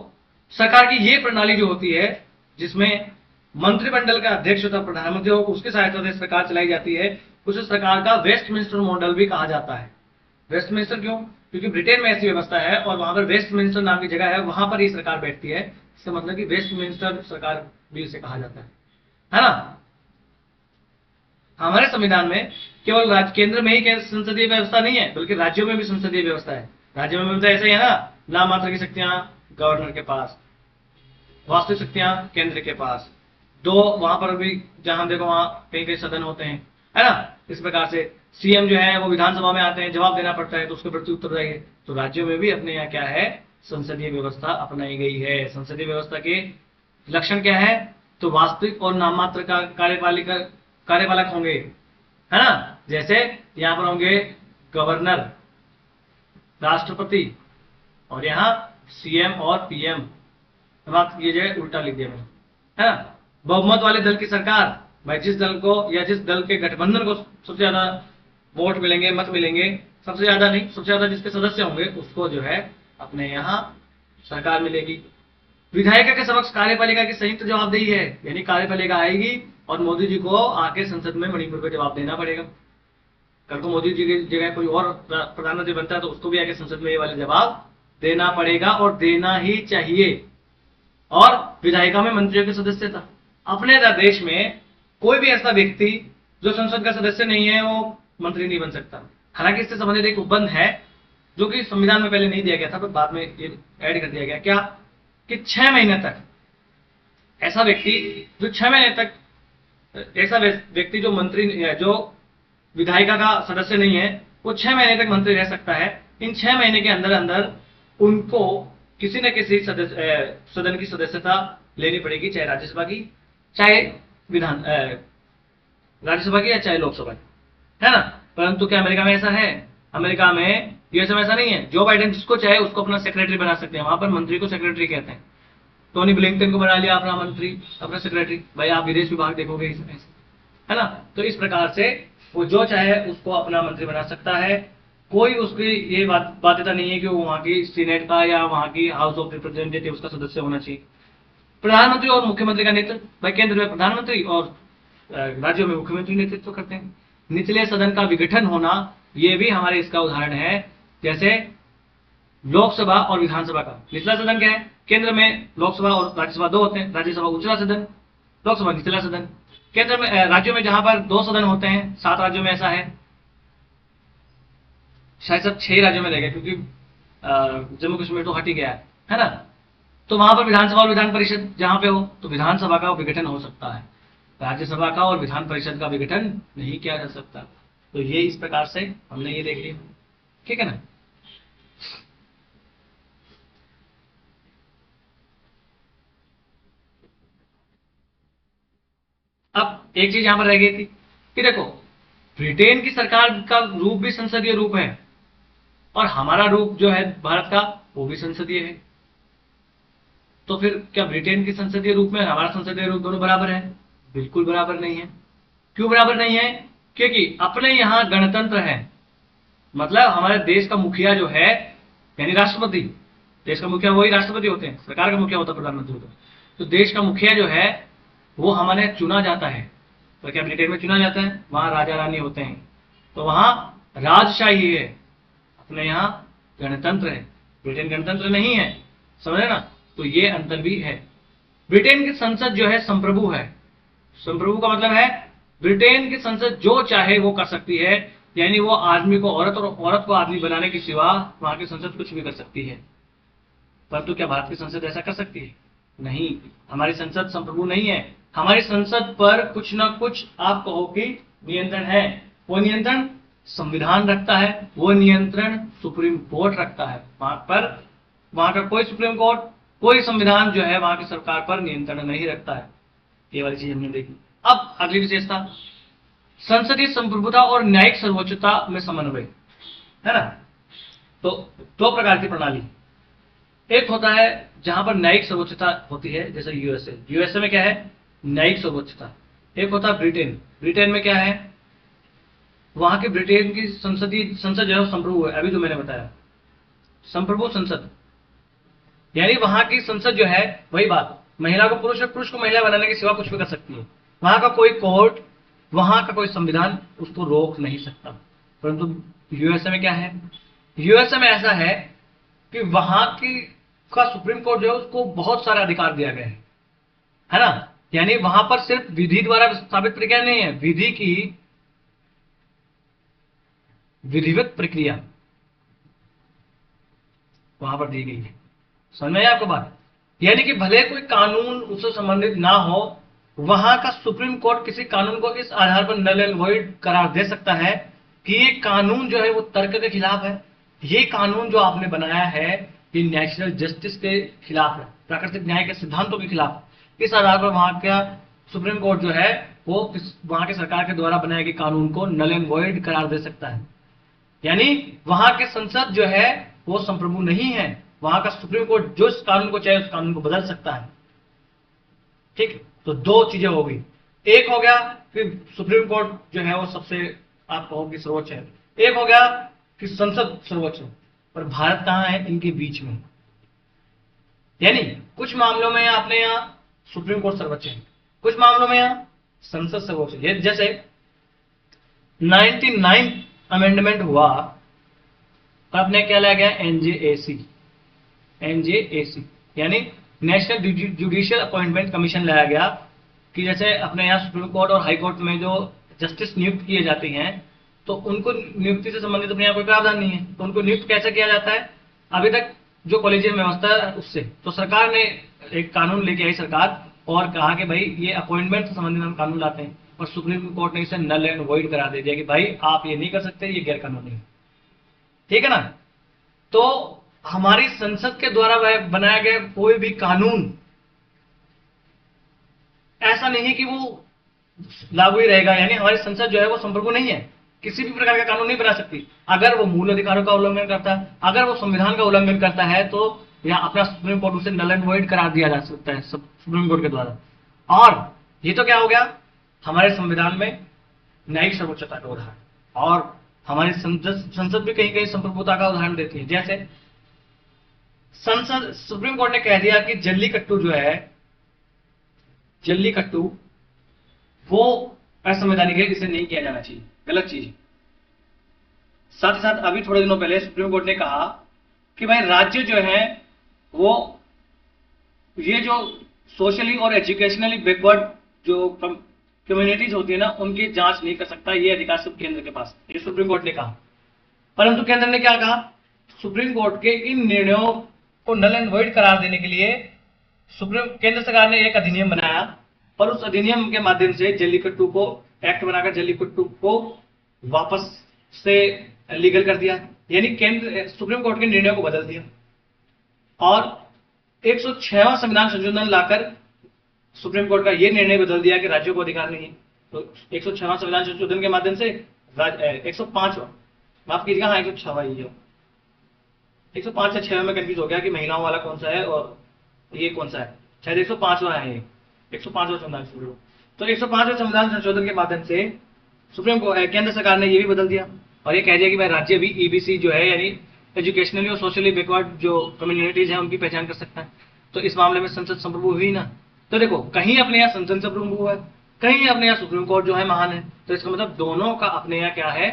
सरकार की ये प्रणाली जो होती है जिसमें मंत्रिमंडल का अध्यक्ष होता है प्रधानमंत्री हो, उसकी सहायता से सरकार चलाई जाती है, उस सरकार का वेस्टमिंस्टर मॉडल भी कहा जाता है। वेस्टमिंस्टर क्यों? क्योंकि ब्रिटेन में ऐसी व्यवस्था है और वहां पर वेस्टमिंस्टर नाम की जगह है, वहां पर ये सरकार बैठती है। इसका मतलब कि वेस्टमिंस्टर सरकार भी इसे कहा जाता है ना। हमारे संविधान में केवल केंद्र में ही संसदीय व्यवस्था नहीं है, बल्कि राज्यों में भी संसदीय व्यवस्था है। राज्यों में ऐसे ही है ना, नाम मात्र की शक्तियां गवर्नर के पास, वास्तविक शक्तियां केंद्र के पास। दो वहां पर भी जहां देखो वहां कई कई सदन होते हैं, है ना। इस प्रकार से सीएम जो है वो विधानसभा में आते हैं, जवाब देना पड़ता है, तो उसके प्रति उत्तरदायी है। तो राज्यों में भी अपने यहाँ क्या है, संसदीय व्यवस्था अपनाई गई है। संसदीय व्यवस्था के लक्षण क्या है, तो वास्तविक और नाममात्र का कार्यपालक होंगे, है ना। जैसे यहाँ पर होंगे गवर्नर, राष्ट्रपति, और यहाँ सीएम और पीएम। बात ये जो है उल्टा लिख दिया मैंने, है ना। बहुमत वाले दल की सरकार, भाई जिस दल को या जिस दल के गठबंधन को सबसे ज्यादा वोट मिलेंगे, मत मिलेंगे, सबसे ज्यादा नहीं, सबसे ज्यादा जिसके सदस्य होंगे उसको जो है अपने यहाँ सरकार मिलेगी। विधायिका के समक्ष कार्यपालिका की संयुक्त जवाबदेही है, यानी कार्यपालिका आएगी और मोदी जी को आके संसद में मणिपुर का जवाब देना पड़ेगा। कल को मोदी जी की जगह कोई और प्रधानमंत्री बनता है तो उसको भी आके संसद में ये वाले जवाब देना पड़ेगा, और देना ही चाहिए। और विधायिका में मंत्रियों की सदस्यता, अपने देश में कोई भी ऐसा व्यक्ति जो संसद का सदस्य नहीं है वो मंत्री नहीं बन सकता। हालांकि इससे संबंधित एक उपबंध है जो कि संविधान में पहले नहीं दिया गया था, पर बाद में ये ऐड कर दिया गया, क्या कि 6 महीने तक ऐसा व्यक्ति जो 6 महीने तक ऐसा व्यक्ति जो मंत्री, जो विधायिका का सदस्य नहीं है, वो 6 महीने तक मंत्री रह सकता है। इन 6 महीने के अंदर अंदर उनको किसी न किसी सदन की सदस्यता लेनी पड़ेगी, चाहे राज्यसभा की, चाहे राज्यसभा की, या चाहे लोकसभा की, है ना। परंतु क्या अमेरिका में ऐसा है? अमेरिका में ये सब ऐसा नहीं है। जो बाइडेन जिसको चाहे उसको अपना सेक्रेटरी बना सकते हैं, वहां पर मंत्री को सेक्रेटरी कहते हैं। टोनी ब्लिंकन को बना लिया अपना मंत्री, अपना सेक्रेटरी, भाई आप विदेश विभाग देखोगे इसमें, है ना। तो इस प्रकार से वो जो चाहे उसको अपना मंत्री बना सकता है। कोई उसकी ये बाध्यता नहीं है कि वो वहां की सीनेट का या वहां की हाउस ऑफ रिप्रेजेंटेटिव का सदस्य होना चाहिए। प्रधानमंत्री और मुख्यमंत्री का नेतृत्व, भाई केंद्र में प्रधानमंत्री और राज्यों में मुख्यमंत्री नेतृत्व करते हैं। निचले सदन का विघटन होना, ये भी हमारे इसका उदाहरण है। जैसे लोकसभा और विधानसभा का निचला सदन क्या है, केंद्र में लोकसभा और राज्यसभा 2 होते हैं, राज्यसभा उचला सदन, लोकसभा निचला सदन। केंद्र में राज्यों में जहां पर 2 सदन होते हैं, 7 राज्यों में ऐसा है, शायद सब 6 राज्यों में रह गया क्योंकि जम्मू कश्मीर तो हट ही गया है ना। तो वहां पर विधानसभा और विधान परिषद जहां पे हो, तो विधानसभा का विघटन हो सकता है, राज्यसभा का और विधान परिषद का विघटन नहीं किया जा सकता। तो ये इस प्रकार से हमने ये देख लिया, ठीक है ना। अब एक चीज यहां पर रह गई थी कि देखो, ब्रिटेन की सरकार का रूप भी संसदीय रूप है और हमारा रूप जो है भारत का वो भी संसदीय है। तो फिर क्या ब्रिटेन की संसदीय रूप में हमारा संसदीय रूप दोनों बराबर है? बिल्कुल बराबर नहीं है। क्यों बराबर नहीं है? क्योंकि अपने यहां गणतंत्र है, मतलब हमारे देश का मुखिया जो है यानी राष्ट्रपति, देश का मुखिया वही राष्ट्रपति होते हैं, सरकार का मुखिया होता है प्रधानमंत्री होता है। तो देश का मुखिया जो है वो हमारे चुना जाता है। तो क्या ब्रिटेन में चुना जाता है? वहां राजा रानी होते हैं, तो वहां राजशाही है, अपने यहाँ गणतंत्र है, ब्रिटेन गणतंत्र नहीं है, समझे ना। तो ये अंतर भी है। ब्रिटेन की संसद जो है संप्रभु है। संप्रभु का मतलब है ब्रिटेन की संसद जो चाहे वो कर सकती है, यानी वो आदमी को औरत और औरत को आदमी बनाने के सिवा वहां की संसद कुछ भी कर सकती है। परंतु क्या भारत की संसद ऐसा कर सकती है? नहीं, हमारी संसद संप्रभु नहीं है। हमारी संसद पर कुछ ना कुछ आप कहो कि नियंत्रण है। वो नियंत्रण संविधान रखता है, वो नियंत्रण सुप्रीम कोर्ट रखता है। वहां पर वहां का कोई सुप्रीम कोर्ट, कोई संविधान जो है वहां की सरकार पर नियंत्रण नहीं रखता है। ये वाली चीज हमने देखी। अब अगली विशेषता, संसदीय संप्रभुता और न्यायिक सर्वोच्चता में समन्वय, है ना। तो 2 प्रकार की प्रणाली, एक होता है जहां पर न्यायिक सर्वोच्चता होती है, जैसे यूएसए। यूएसए में क्या है? न्यायिक सर्वोच्चता। एक होता है ब्रिटेन। ब्रिटेन में क्या है? वहां के ब्रिटेन की संसद जो है संप्रभु है, अभी जो मैंने बताया, संप्रभु संसद, यानी वहां की संसद जो है वही बात, महिला को पुरुष और पुरुष को महिला बनाने के सिवा कुछ भी कर सकती है। वहां का कोई कोर्ट, वहां का कोई संविधान उसको रोक नहीं सकता। परंतु यूएसए में क्या है? यूएसए में ऐसा है कि वहां की का सुप्रीम कोर्ट जो है उसको बहुत सारे अधिकार दिया गया है ना। यानी वहां पर सिर्फ विधि द्वारा स्थापित प्रक्रिया नहीं है, विधि की विधिवत प्रक्रिया वहां पर दी गई है। समझ में आया आपको बात? यानी कि भले कोई कानून उससे संबंधित ना हो, वहां का सुप्रीम कोर्ट किसी कानून को इस आधार पर नल एंड वॉइड करार दे सकता है कि ये कानून जो है वो तर्क के खिलाफ है, ये कानून जो आपने बनाया है ये नेचुरल जस्टिस के खिलाफ है, प्राकृतिक न्याय के सिद्धांतों के खिलाफ। इस आधार पर वहां का सुप्रीम कोर्ट जो है वो वहां की सरकार के द्वारा बनाए गए कानून को नल एंड वॉइड करार दे सकता है। यानी वहां के संसद जो है वो संप्रभु नहीं है, वहां का सुप्रीम कोर्ट जो इस कानून को चाहे उस कानून को बदल सकता है। ठीक, तो दो चीजें हो गई, एक हो गया कि सुप्रीम कोर्ट जो है वो सबसे आप कहो कि सर्वोच्च है, एक हो गया कि संसद सर्वोच्च है। पर भारत कहां है इनके बीच में, यानी कुछ मामलों में आपने यहां सुप्रीम कोर्ट सर्वोच्च है, कुछ मामलों में यहां संसद सर्वोच्च है। जैसे 99 अमेंडमेंट हुआ, आपने क्या लाया गया एनजेएसी, एनजेएसी यानी नेशनल जुडिशियल अपॉइंटमेंट कमीशन लाया गया कि जैसे अपने यहाँ सुप्रीम कोर्ट और हाई कोर्ट में जो जस्टिस नियुक्त किए जाते हैं तो उनको नियुक्ति से संबंधित अपने यहाँ कोई प्रावधान नहीं है, तो उनको नियुक्त कैसे किया जाता है अभी तक जो कॉलेजियम व्यवस्था है उससे। तो सरकार ने एक कानून लेके आई सरकार और कहा कि भाई ये अपॉइंटमेंट से संबंधित हम कानून लाते हैं, और सुप्रीम कोर्ट ने इसे नल एंड वॉइड करा दे दिया कि भाई आप ये नहीं कर सकते, ये गैर कानूनी है। ठीक है ना। तो हमारी संसद के द्वारा बनाया गया कोई भी कानून ऐसा नहीं है कि वो लागू ही रहेगा, यानी हमारी संसद जो है वो संप्रभु नहीं है, किसी भी प्रकार का कानून नहीं बना सकती। अगर वो मूल अधिकारों का उल्लंघन करता है, अगर वो संविधान का उल्लंघन करता है तो या अपना सुप्रीम कोर्ट उसे नल एंड वॉइड करार दिया जा सकता है सुप्रीम कोर्ट के द्वारा। और ये तो क्या हो गया हमारे संविधान में न्यायिक सर्वोच्चता का उदाहरण, और हमारी संसद भी कहीं कहीं संप्रभुता का उदाहरण देती है। जैसे संसद सुप्रीम कोर्ट ने कह दिया कि जल्लीकट्टू जो है, जल्लीकट्टू वो असंवैधानिक है, इसे नहीं किया जाना चाहिए, गलत चीज है। साथ ही साथ अभी थोड़े दिनों पहले सुप्रीम कोर्ट ने कहा कि भाई राज्य जो है वो ये जो सोशली और एजुकेशनली बैकवर्ड जो कम्युनिटीज होती है ना उनकी जांच नहीं कर सकता, ये अधिकार सिर्फ केंद्र के पास, ये सुप्रीम कोर्ट ने कहा। परंतु केंद्र ने क्या कहा, सुप्रीम कोर्ट के इन निर्णयों को नल एंड वॉइड करार देने के लिए सुप्रीम केंद्र सरकार ने एक अधिनियम बनाया, और उस अधिनियम के माध्यम से जल्लीकट्टू को एक्ट बनाकर जल्लीकट्टू को वापस से लीगल कर दिया, यानी केंद्र सुप्रीम कोर्ट के निर्णयों को बदल दिया। और 106वां संविधान संशोधन लाकर सुप्रीम कोर्ट का यह निर्णय बदल दिया कि राज्यों को अधिकार नहीं है। तो 106वां संविधान संशोधन के माध्यम से 105वां, माफ कीजिएगा, हाँ 106वां ही है, 105 से 6 में कंफ्यूज हो गया कि महिलाओं वाला कौन सा है और ये कौन सा है, शायद 105वां है, 105वां संविधान संशोधन। तो 105वें संविधान संशोधन के माध्यम से सुप्रीम कोर्ट केंद्र सरकार ने ये भी बदल दिया और ये कह दिया कि भाई राज्य भी ईबीसी जो है यानी एजुकेशनली और सोशली बैकवर्ड जो कम्युनिटीज है उनकी पहचान कर सकता है। तो इस मामले में संसद संप्रभु हुई ना। तो देखो कहीं अपने यहाँ संसद संप्रभु है, कहीं अपने यहाँ सुप्रीम कोर्ट जो है महान है। तो इसका मतलब दोनों का अपने यहाँ क्या है,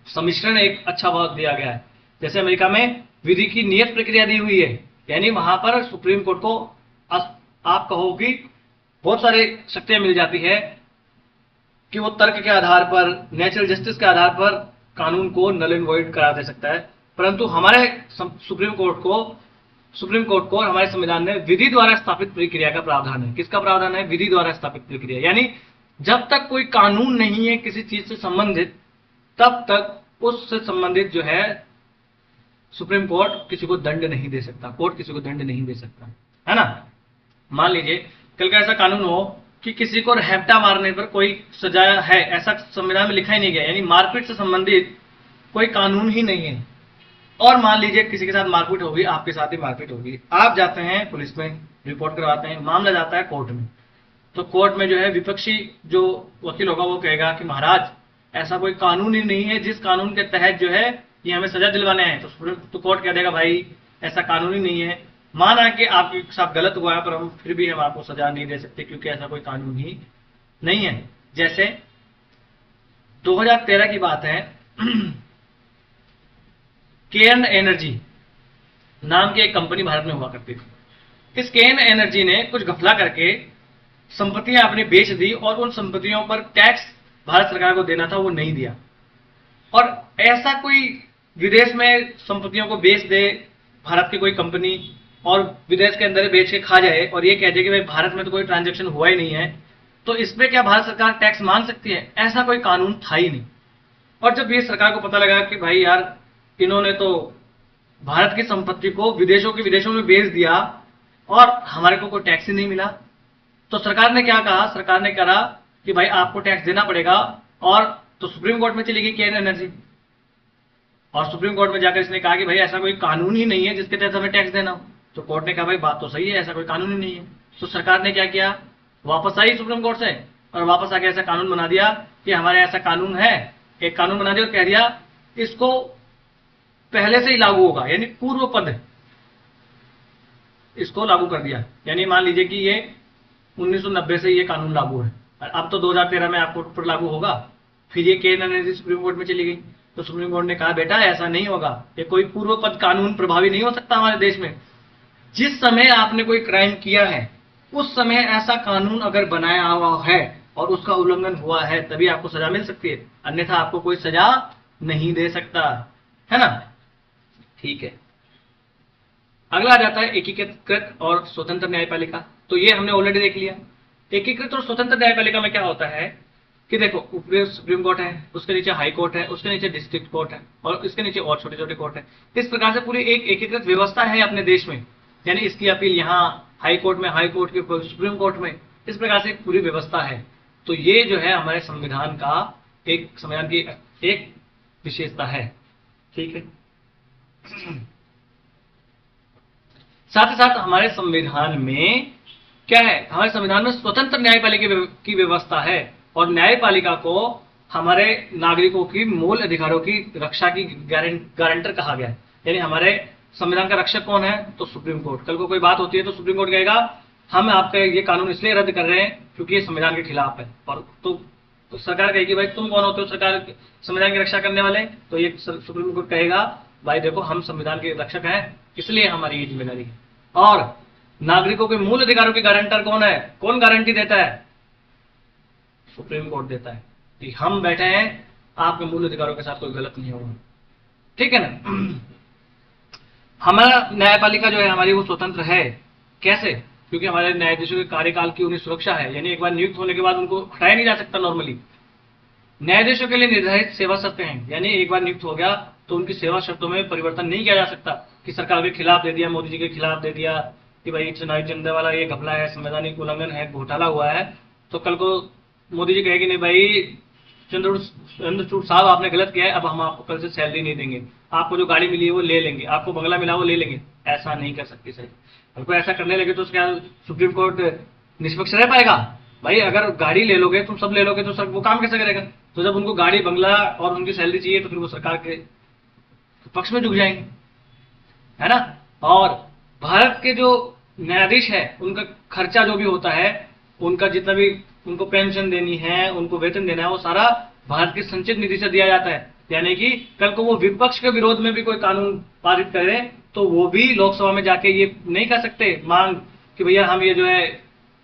सम्मिश्रण एक अच्छा बहुत दिया गया है। जैसे अमेरिका में विधि की नियत प्रक्रिया दी हुई है, यानी वहां पर सुप्रीम कोर्ट को आप कहो कि बहुत सारी शक्तियां मिल जाती है कि वो तर्क के आधार पर, नेचुरल जस्टिस के आधार पर कानून को नल एंड वॉइड करा दे सकता है। परंतु हमारे सुप्रीम कोर्ट को और हमारे संविधान में विधि द्वारा स्थापित प्रक्रिया का प्रावधान है। किसका प्रावधान है? विधि द्वारा स्थापित प्रक्रिया, यानी जब तक कोई कानून नहीं है किसी चीज से संबंधित, तब तक उससे संबंधित जो है सुप्रीम कोर्ट किसी को दंड नहीं दे सकता, कोर्ट किसी को दंड नहीं दे सकता, है ना। मान लीजिए कल का ऐसा कानून हो कि किसी को हैप्टा मारने पर कोई सजा है, ऐसा संविधान में लिखा ही नहीं गया, यानी मारपीट से संबंधित कोई कानून ही नहीं है। और मान लीजिए किसी के साथ मारपीट होगी, आपके साथ ही मारपीट होगी, आप जाते हैं पुलिस में रिपोर्ट करवाते हैं, मामला जाता है कोर्ट में। तो कोर्ट में जो है विपक्षी जो वकील होगा वो कहेगा कि महाराज ऐसा कोई कानून ही नहीं है जिस कानून के तहत जो है ये हमें सजा दिलवाने हैं। तो कोर्ट कह देगा भाई ऐसा कानून ही नहीं है, माना कि आपके साथ गलत हुआ है पर हम फिर भी हम आपको सजा नहीं दे सकते क्योंकि ऐसा कोई कानून ही नहीं है। जैसे 2013 की बात है, केएन एनर्जी नाम की एक कंपनी भारत में हुआ करती थी। इस केएन एनर्जी ने कुछ घपला करके संपत्तियां अपनी बेच दी और उन संपत्तियों पर टैक्स भारत सरकार को देना था वो नहीं दिया। और ऐसा कोई विदेश में संपत्तियों को बेच दे भारत की कोई कंपनी और विदेश के अंदर बेच के खा जाए और ये कह दे कि भाई भारत में तो कोई ट्रांजैक्शन हुआ ही नहीं है, तो इसमें क्या भारत सरकार टैक्स मांग सकती है? ऐसा कोई कानून था ही नहीं। और जब ये सरकार को पता लगा कि भाई यार इन्होंने तो भारत की संपत्ति को विदेशों में बेच दिया और हमारे को कोई टैक्स ही नहीं मिला, तो सरकार ने क्या कहा, सरकार ने कहा कि भाई आपको टैक्स देना पड़ेगा। और तो सुप्रीम कोर्ट में चली गई केन एनर्जी, और सुप्रीम कोर्ट में जाकर इसने कहा कि भाई ऐसा कोई कानून ही नहीं है जिसके तहत हमें टैक्स देना हो। तो कोर्ट ने कहा भाई बात तो सही है, ऐसा कोई कानून ही नहीं है। तो सरकार ने क्या किया, वापस आई सुप्रीम कोर्ट से और वापस आके ऐसा कानून बना दिया कि हमारे ऐसा कानून है, एक कानून बना दिया और कह दिया इसको पहले से ही लागू होगा, यानी पूर्व पद इसको लागू कर दिया। यानी मान लीजिए कि ये 1990 से ये कानून लागू है, अब तो 2013 में आपको पर लागू होगा। फिर ये केन एनर्जी सुप्रीम कोर्ट में चली गई, तो सुप्रीम कोर्ट ने कहा बेटा ऐसा नहीं होगा, ये कोई पूर्व पद कानून प्रभावी नहीं हो सकता हमारे देश में। जिस समय आपने कोई क्राइम किया है उस समय ऐसा कानून अगर बनाया हुआ है और उसका उल्लंघन हुआ है तभी आपको सजा मिल सकती है, अन्यथा आपको कोई सजा नहीं दे सकता, है ना। ठीक है, अगला आ जाता है एकीकृत और स्वतंत्र न्यायपालिका। तो ये हमने ऑलरेडी देख लिया। एकीकृत और स्वतंत्र न्यायपालिका में क्या होता है कि देखो ऊपर सुप्रीम कोर्ट है, उसके नीचे हाई कोर्ट है, उसके नीचे डिस्ट्रिक्ट कोर्ट है और इसके नीचे और छोटे छोटे कोर्ट है। इस प्रकार से पूरी एक एकीकृत व्यवस्था है अपने देश में, यानी इसकी अपील यहाँ हाई कोर्ट में, हाई कोर्ट के सुप्रीम कोर्ट में, इस प्रकार से पूरी व्यवस्था है। तो ये जो है हमारे संविधान की एक विशेषता है। ठीक है, साथ ही साथ हमारे संविधान में क्या है, हमारे संविधान में स्वतंत्र न्यायपालिका की व्यवस्था है और न्यायपालिका को हमारे नागरिकों की मूल अधिकारों की रक्षा की गारंटर कहा गया है। यानी हमारे संविधान का रक्षक कौन है, तो सुप्रीम कोर्ट। कल को कोई बात होती है तो सुप्रीम कोर्ट कहेगा हम आपका ये कानून इसलिए रद्द कर रहे हैं क्योंकि ये संविधान के खिलाफ है। और तो सरकार कहेगी भाई तुम कौन होते हो सरकार संविधान की रक्षा करने वाले, तो ये सुप्रीम कोर्ट कहेगा भाई देखो हम संविधान के रक्षक हैं इसलिए हमारी ये जिम्मेदारी है। और नागरिकों के मूल अधिकारों की गारंटर कौन है, कौन गारंटी देता है, सुप्रीम कोर्ट देता है कि हम बैठे हैं आपके मूल अधिकारों के साथ कोई गलत नहीं होगा। ठीक है ना। हमारा न्यायपालिका जो है हमारी वो स्वतंत्र है। कैसे, क्योंकि हमारे न्यायाधीशों के कार्यकाल की उन्हें सुरक्षा है, यानी एक बार नियुक्त होने के बाद उनको हटाया नहीं जा सकता। नॉर्मली न्यायाधीशों के लिए निर्धारित सेवा शर्तें हैं, यानी एक बार नियुक्त हो गया तो उनकी सेवा शर्तों में परिवर्तन नहीं किया जा सकता कि सरकार के खिलाफ दे दिया, मोदी जी के खिलाफ दे दिया कि भाई चुनावी चंदा वाला ये घपला है, संवैधानिक उल्लंघन है, घोटाला हुआ है, तो कल को मोदी जी कहेगी नहीं भाई चंद्रचूड़ साहब आपने गलत किया है, अब हम आपको कल से सैलरी नहीं देंगे, आपको जो गाड़ी मिली है वो ले लेंगे, आपको बंगला मिला वो ले लेंगे। ऐसा नहीं कर सकती सही। अगर ऐसा करने लगे तो क्या सुप्रीम कोर्ट निष्पक्ष रह पाएगा? भाई अगर गाड़ी ले लोगे, तुम सब ले लोगे तो सर वो काम कैसे करेगा? तो जब उनको गाड़ी बंगला और उनकी सैलरी चाहिए तो फिर वो सरकार के पक्ष में झुक जाएंगे, है ना। और भारत के जो न्यायाधीश है उनका खर्चा जो भी होता है, उनका जितना भी उनको पेंशन देनी है, उनको वेतन देना है, वो सारा भारत की संचित निधि से दिया जाता है। यानी कि कल को वो विपक्ष के विरोध में भी कोई कानून पारित करे तो वो भी लोकसभा में जाके ये नहीं कर सकते मांग कि भैया हम ये जो है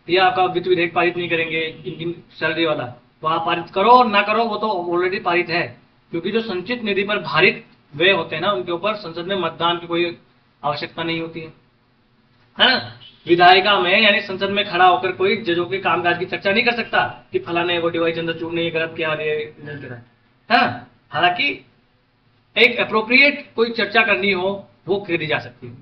ये आपका वित्त विधेयक पारित नहीं करेंगे इनकी सैलरी वाला, वहां पारित करो और ना करो, वो तो ऑलरेडी पारित है। क्योंकि जो संचित निधि पर भारित व्यय होते हैं ना, उनके ऊपर संसद में मतदान की कोई आवश्यकता नहीं होती है ना। विधायिका में यानी संसद में खड़ा होकर कोई जजों के कामकाज की चर्चा नहीं कर सकता कि फलाने वो डिवाई चंद्रचूड़ ने ये गलत किया है। हालांकि एक अप्रोप्रिएट कोई चर्चा करनी हो वो करी जा सकती है।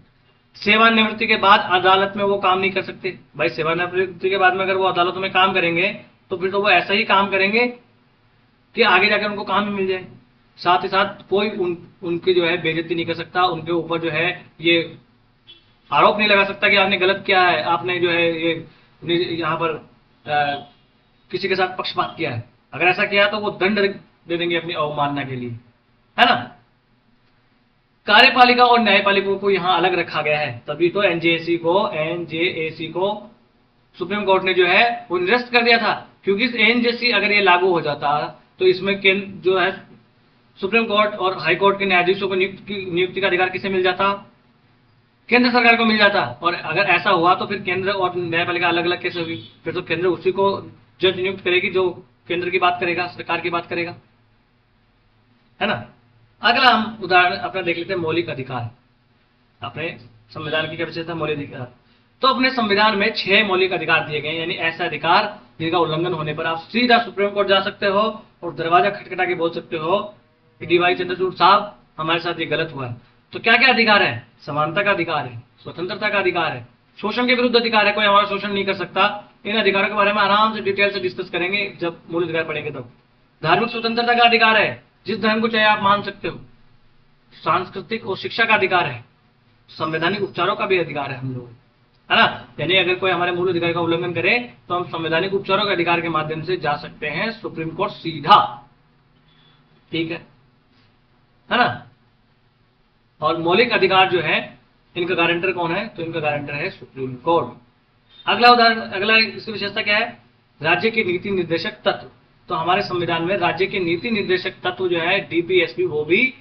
सेवानिवृत्ति के बाद अदालत में वो काम नहीं कर सकते। भाई सेवानिवृत्ति के बाद में अगर वो अदालतों में काम करेंगे तो फिर तो वो ऐसा ही काम करेंगे कि आगे जाकर उनको काम ही मिल जाए। साथ ही साथ कोई उनकी जो है बेइज्जती नहीं कर सकता, उनके ऊपर जो है ये आरोप नहीं लगा सकता कि आपने गलत किया है, आपने जो है ये यहाँ पर किसी के साथ पक्षपात किया है। अगर ऐसा किया तो वो दंड दे देंगे अपनी अवमानना के लिए, है ना। कार्यपालिका और न्यायपालिका को यहाँ अलग रखा गया है, तभी तो एनजेएसी को सुप्रीम कोर्ट ने जो है वो निरस्त कर दिया था। क्योंकि एनजेसी अगर ये लागू हो जाता तो इसमें जो है सुप्रीम कोर्ट और हाई कोर्ट के न्यायाधीशों को नियुक्ति का अधिकार किसे मिल जाता? केंद्र सरकार को मिल जाता। और अगर ऐसा हुआ तो फिर केंद्र और न्यायपालिका अलग अलग कैसे होगी? फिर तो केंद्र उसी को जज नियुक्त करेगी जो केंद्र की बात करेगा, सरकार की बात करेगा, है ना। अगला हम उदाहरण अपना देख लेते हैं मौलिक अधिकार। अपने संविधान की क्या विशेषता? मौलिक अधिकार। तो अपने संविधान में 6 मौलिक अधिकार दिए गए, यानी ऐसा अधिकार जिनका उल्लंघन होने पर आप सीधा सुप्रीम कोर्ट जा सकते हो और दरवाजा खटखटा के बोल सकते हो कि डी वाई चंद्रचूड़ साहब हमारे साथ ये गलत हुआ है। तो क्या क्या अधिकार है? समानता का अधिकार है, स्वतंत्रता का अधिकार है, शोषण के विरुद्ध अधिकार है, कोई हमारा शोषण नहीं कर सकता। इन अधिकारों के बारे में आराम से डिटेल से डिस्कस करेंगे जब मूल अधिकार पढ़ेंगे तब। धार्मिक स्वतंत्रता का अधिकार है, जिस धर्म को चाहे आप मान सकते हो। सांस्कृतिक और शिक्षा का अधिकार है, संवैधानिक उपचारों का भी अधिकार है हम लोग, है ना। यानी अगर कोई हमारे मूल अधिकार का उल्लंघन करे तो हम संवैधानिक उपचारों के अधिकार के माध्यम से जा सकते हैं सुप्रीम कोर्ट सीधा, ठीक है ना। और मौलिक अधिकार जो है, इनका गारंटर कौन है? तो इनका गारंटर है सुप्रीम कोर्ट। अगला उदाहरण, अगला इसकी विशेषता क्या है? राज्य के नीति निर्देशक तत्व। तो हमारे संविधान में राज्य के नीति निर्देशक तत्व जो है डीपीएसपी, वो भी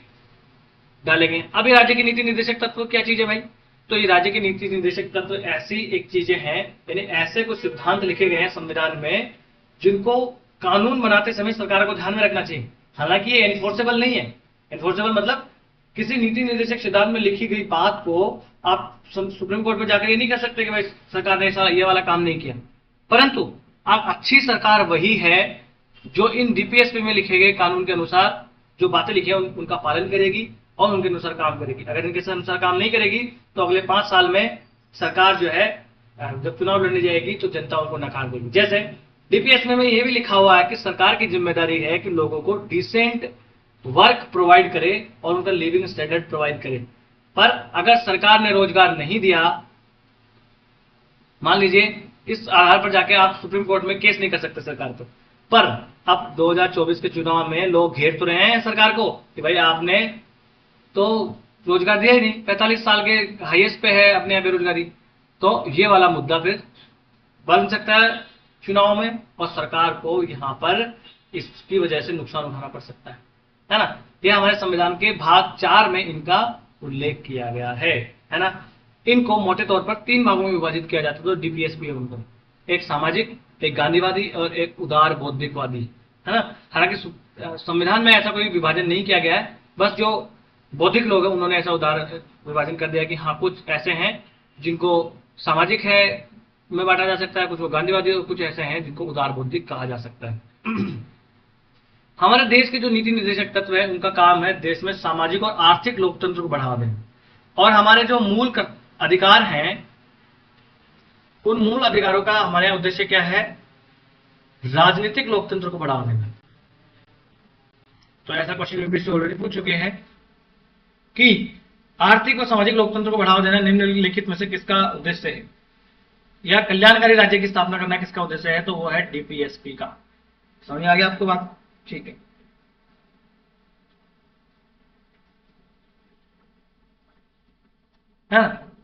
डाले गए। अब ये राज्य के नीति निर्देशक तत्व क्या चीज है भाई? तो ये राज्य के नीति निर्देशक तत्व ऐसी एक चीजें हैं, यानी ऐसे कुछ सिद्धांत लिखे गए हैं संविधान में जिनको कानून बनाते समय सरकार को ध्यान में रखना चाहिए। हालांकि ये एनफोर्सेबल नहीं है। एनफोर्सेबल मतलब किसी नीति निर्देशक सिद्धांत में लिखी गई बात को आप सुप्रीम कोर्ट में जाकर ये नहीं कर सकते कि भाई सरकार ने ऐसा ये वाला काम नहीं किया। परंतु आप अच्छी सरकार वही है जो इन डीपीएसपी में लिखे गए कानून के अनुसार जो बातें लिखी है उनका पालन करेगी और उनके अनुसार काम करेगी। अगर इनके अनुसार काम नहीं करेगी तो अगले 5 साल में सरकार जो है जब चुनाव लड़ने जाएगी तो जनता उनको नकार देगी। जैसे डीपीएसपी में ये भी लिखा हुआ है कि सरकार की जिम्मेदारी है कि लोगों को डिसेंट वर्क प्रोवाइड करे और उनका लिविंग स्टैंडर्ड प्रोवाइड करे। पर अगर सरकार ने रोजगार नहीं दिया, मान लीजिए इस आधार पर जाके आप सुप्रीम कोर्ट में केस नहीं कर सकते सरकार पर अब 2024 के चुनाव में लोग घेर तो रहे हैं सरकार को कि भाई आपने तो रोजगार दिया ही नहीं, 45 साल के हाईएस्ट पे है अपने यहाँ बेरोजगारी। तो ये वाला मुद्दा फिर बन सकता है चुनाव में और सरकार को यहाँ पर इसकी वजह से नुकसान उठाना पड़ सकता है ना। ये हमारे संविधान के भाग 4 में इनका उल्लेख किया गया है ना। इनको मोटे तौर पर 3 भागों में विभाजित किया जाता है। तो डीपीएसपी है उनको, एक सामाजिक, एक गांधीवादी और एक उदार बौद्धिकवादी, है ना। हालांकि संविधान में ऐसा कोई विभाजन नहीं किया गया है, बस जो बौद्धिक लोग हैं उन्होंने ऐसा विभाजन कर दिया कि हाँ कुछ ऐसे हैं जिनको सामाजिक है में बांटा जा सकता है, कुछ वो गांधीवादी और कुछ ऐसे हैं जिनको उदार बौद्धिक कहा जा सकता है। हमारे देश के जो नीति निर्देशक तत्व है उनका काम है देश में सामाजिक और आर्थिक लोकतंत्र को बढ़ावा देना। और हमारे जो मूल अधिकार हैं उन मूल अधिकारों का हमारे उद्देश्य क्या है? राजनीतिक लोकतंत्र को बढ़ावा देना। तो ऐसा क्वेश्चन यूपीएससी ऑलरेडी पूछ चुके हैं कि आर्थिक और सामाजिक लोकतंत्र को बढ़ावा देना निम्नलिखित में से किसका उद्देश्य है, या कल्याणकारी राज्य की स्थापना करना किसका उद्देश्य है? तो वो है डीपीएसपी का। समझ आ गया आपको बात? ठीक है।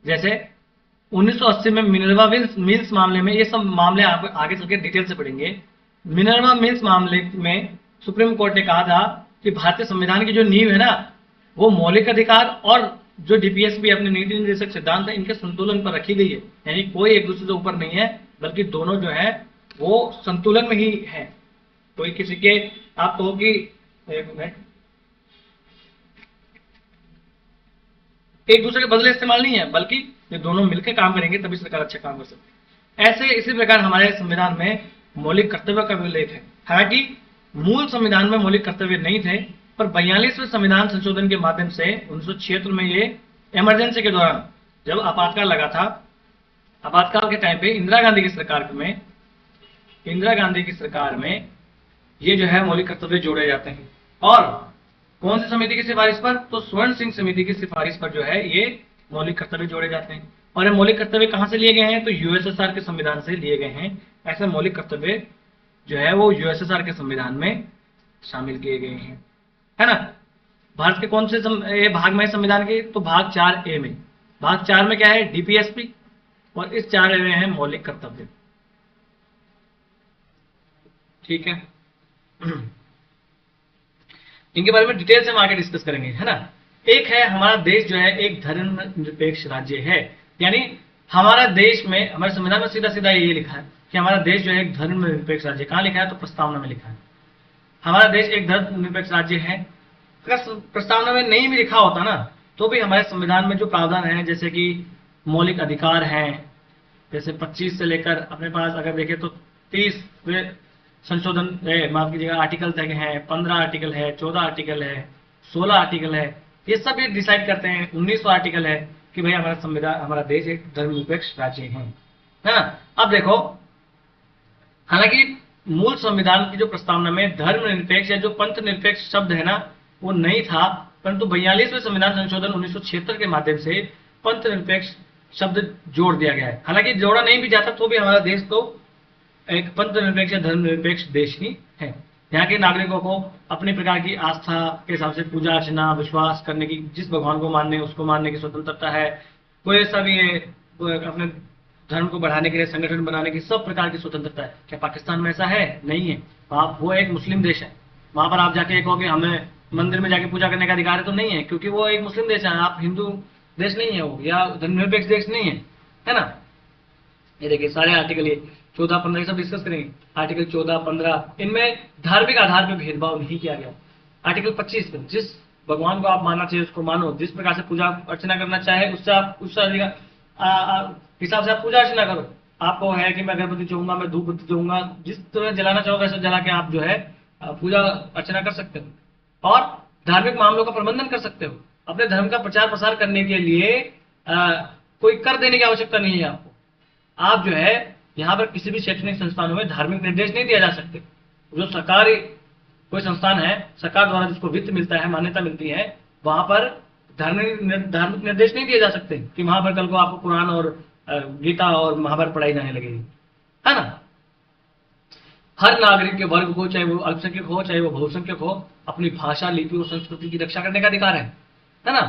जैसे 1980 में मिनर्वा मिल्स मामले में, ये सब मामले आप आगे चल के डिटेल से पढ़ेंगे। मिनर्वा मिल्स मामले में सुप्रीम कोर्ट ने कहा था कि भारतीय संविधान की जो नींव है ना, वो मौलिक अधिकार और जो डीपीएसपी अपने नीति निर्देशक सिद्धांत है इनके संतुलन पर रखी गई है। यानी कोई एक दूसरे से ऊपर नहीं है, बल्कि दोनों जो है वो संतुलन में ही है। कोई किसी के आप कहो कि एक दूसरे के बदले इस्तेमाल नहीं है, बल्कि ये दोनों मिलकर काम करेंगे तभी सरकार अच्छा काम कर सकती है। ऐसे इसी प्रकार हमारे संविधान में मौलिक कर्तव्य का भी उल्लेख है। हालांकि मूल संविधान में मौलिक कर्तव्य नहीं थे, पर 42वें संविधान संशोधन के माध्यम से 1976 में ये इमरजेंसी के दौरान जब आपातकाल लगा था, आपातकाल के टाइम पे इंदिरा गांधी की सरकार में ये जो है मौलिक कर्तव्य जोड़े जाते हैं। और कौन सी समिति की सिफारिश पर? तो स्वर्ण सिंह समिति की सिफारिश पर जो है ये मौलिक कर्तव्य जोड़े जाते हैं। और ये मौलिक कर्तव्य कहां से लिए गए हैं? तो यूएसएसआर के संविधान से लिए गए हैं। ऐसे मौलिक कर्तव्य जो है वो यूएसएसआर के संविधान में शामिल किए गए हैं, है ना। भारत के कौन से भाग में संविधान के? तो भाग 4A में। भाग 4 में क्या है? डीपीएसपी। और इस 4A में है मौलिक कर्तव्य। ठीक है। इनके बारे में डिटेल से हम आगे डिस्कस करेंगे, है ना। एक है हमारा देश जो है एक धर्मनिरपेक्ष राज्य है। यानी हमारा देश में, हमारे संविधान में सीधा सीधा ये लिखा है कि हमारा देश जो है एक धर्मनिरपेक्ष राज्य। कहां लिखा है? तो प्रस्तावना में लिखा है हमारा देश एक धर्मनिरपेक्ष राज्य है। अगर प्रस्तावना में नहीं भी लिखा होता ना तो भी हमारे संविधान में जो प्रावधान है, जैसे कि मौलिक अधिकार हैं, जैसे 25 से लेकर अपने पास अगर देखें तो 30 संशोधन माफ कीजिएगा आर्टिकल तक हैं, 15 आर्टिकल है, 14 आर्टिकल है, 16 आर्टिकल है, ये सब ये डिसाइड करते हैं। 19वां आर्टिकल है कि भाई हमारा संविधान, हमारा देश एक धर्मनिरपेक्ष राज्य है ना। अब देखो, हालांकि मूल संविधान की जो प्रस्तावना में धर्मनिरपेक्ष या जो पंथ निरपेक्ष शब्द है ना, वो नहीं था, परंतु 42वें संविधान संशोधन 1976 के माध्यम से पंथ निरपेक्ष शब्द जोड़ दिया गया है। हालांकि जोड़ा नहीं भी जाता तो भी हमारा देश तो एक पंथ निरपेक्ष या धर्मनिरपेक्ष देश ही है। यहाँ के नागरिकों को अपनी प्रकार की आस्था के हिसाब से पूजा अर्चना, विश्वास करने की, जिस भगवान को मानने उसको मानने की स्वतंत्रता है। कोई ऐसा भी है अपने धर्म को बढ़ाने के लिए संगठन बनाने की सब प्रकार की स्वतंत्रता है। क्या पाकिस्तान में ऐसा है? नहीं है। आप, वो एक मुस्लिम देश है, वहां पर आप जाके कहोगे हमें मंदिर में जाके पूजा करने का अधिकार है, तो नहीं है, क्योंकि वो एक मुस्लिम देश है। आप हिंदू देश नहीं है वो, या धर्मनिरपेक्ष देश नहीं है ना। ये देखिए सारे आर्टिकल, ये 14, 15 सब डिस्कस करेंगे। आर्टिकल 14, 15 इनमें धार्मिक आधार पर भेदभाव नहीं किया गया। आर्टिकल 25 में जिस भगवान को आप मानना चाहिए उसको मानो, जिस प्रकार से पूजा अर्चना करना चाहे उससे आप उस हिसाब से आप पूजा अर्चना करो। आपको है कि मैं अगरबत्ती चाहूंगा, मैं धूप बत्ती चाहूंगा, जिस तरह जलाना चाहोगे ऐसा जला के आप जो है पूजा अर्चना कर सकते हो और धार्मिक मामलों का प्रबंधन कर सकते हो। अपने धर्म का प्रचार प्रसार करने के लिए कोई कर देने की आवश्यकता नहीं है आपको। आप जो है यहाँ पर किसी भी शैक्षणिक संस्थानों में धार्मिक निर्देश नहीं दिया जा सकते। जो सरकारी कोई संस्थान है, सरकार द्वारा जिसको वित्त मिलता है, मान्यता मिलती है, वहां पर धार्मिक निर्देश नहीं दिए जा सकते कि वहां पर कल को आपको कुरान और गीता और महाभारत पढ़ाई जाने लगेगी, है ना। हर नागरिक के वर्ग को, चाहे वो अल्पसंख्यक हो चाहे वो बहुसंख्यक हो, अपनी भाषा, लिपि और संस्कृति की रक्षा करने का अधिकार है ना।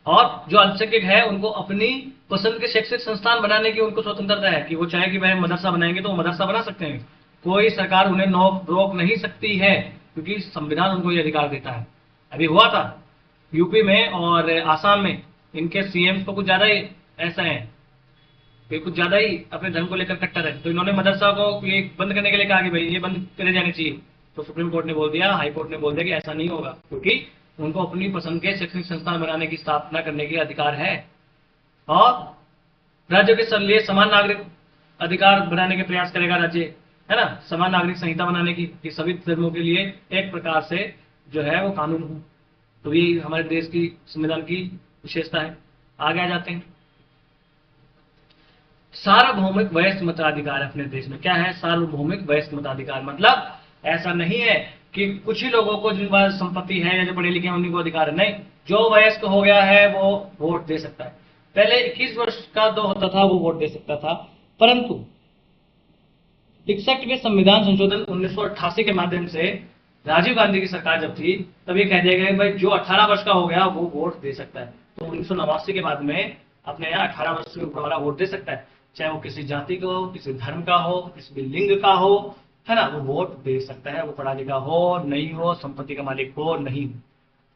और जो अल्पसंख्यक है उनको अपनी पसंद के शैक्षिक संस्थान बनाने की उनको स्वतंत्रता है कि वो चाहे कि वह मदरसा बनाएंगे तो वो मदरसा बना सकते हैं। कोई सरकार उन्हें रोक नहीं सकती है, क्योंकि संविधान उनको ये अधिकार देता है। अभी हुआ था यूपी में और आसाम में, इनके सीएम को कुछ ज्यादा ही ऐसा है कि कुछ ज्यादा ही अपने धर्म को लेकर कट्टर है, तो इन्होंने मदरसा को ये बंद करने के लिए कहा कि भाई ये बंद करे जाने चाहिए। तो सुप्रीम कोर्ट ने बोल दिया, हाई कोर्ट ने बोल दिया कि ऐसा नहीं होगा, क्योंकि उनको अपनी पसंद के शैक्षणिक संस्थान बनाने की स्थापना करने के अधिकार है। और राज्यों के लिए समान नागरिक अधिकार बनाने के प्रयास करेगा राज्य, है ना। समान नागरिक संहिता बनाने की कि सभी धर्मों के लिए एक प्रकार से जो है वो कानून हो। तो ये हमारे देश की संविधान की विशेषता है। आगे आ जाते हैं। सार्वभौमिक वयस्क मताधिकार अपने देश में क्या है? सार्वभौमिक वयस्क मताधिकार मतलब ऐसा नहीं है कि कुछ ही लोगों को जिन पास संपत्ति है या जो पढ़े लिखे हैं उन्हीं को अधिकार है। नहीं, जो वयस्क हो गया है वो वोट दे सकता है। पहले 21 वर्ष का जो होता था वो वोट दे सकता था, परंतु 61वें संविधान संशोधन 1988 के माध्यम से राजीव गांधी की सरकार जब थी तब ये कह दिया गया भाई जो 18 वर्ष का हो गया वो वोट दे सकता है। तो 1989 के बाद में अपने यहाँ 18 वर्ष से ऊपर वाला वोट दे सकता है, चाहे वो किसी जाति का हो, किसी धर्म का हो, किसी भी लिंग का हो, है ना, वो वोट दे सकता है। वो पढ़ा लिखा हो नहीं हो, संपत्ति का मालिक हो नहीं हो,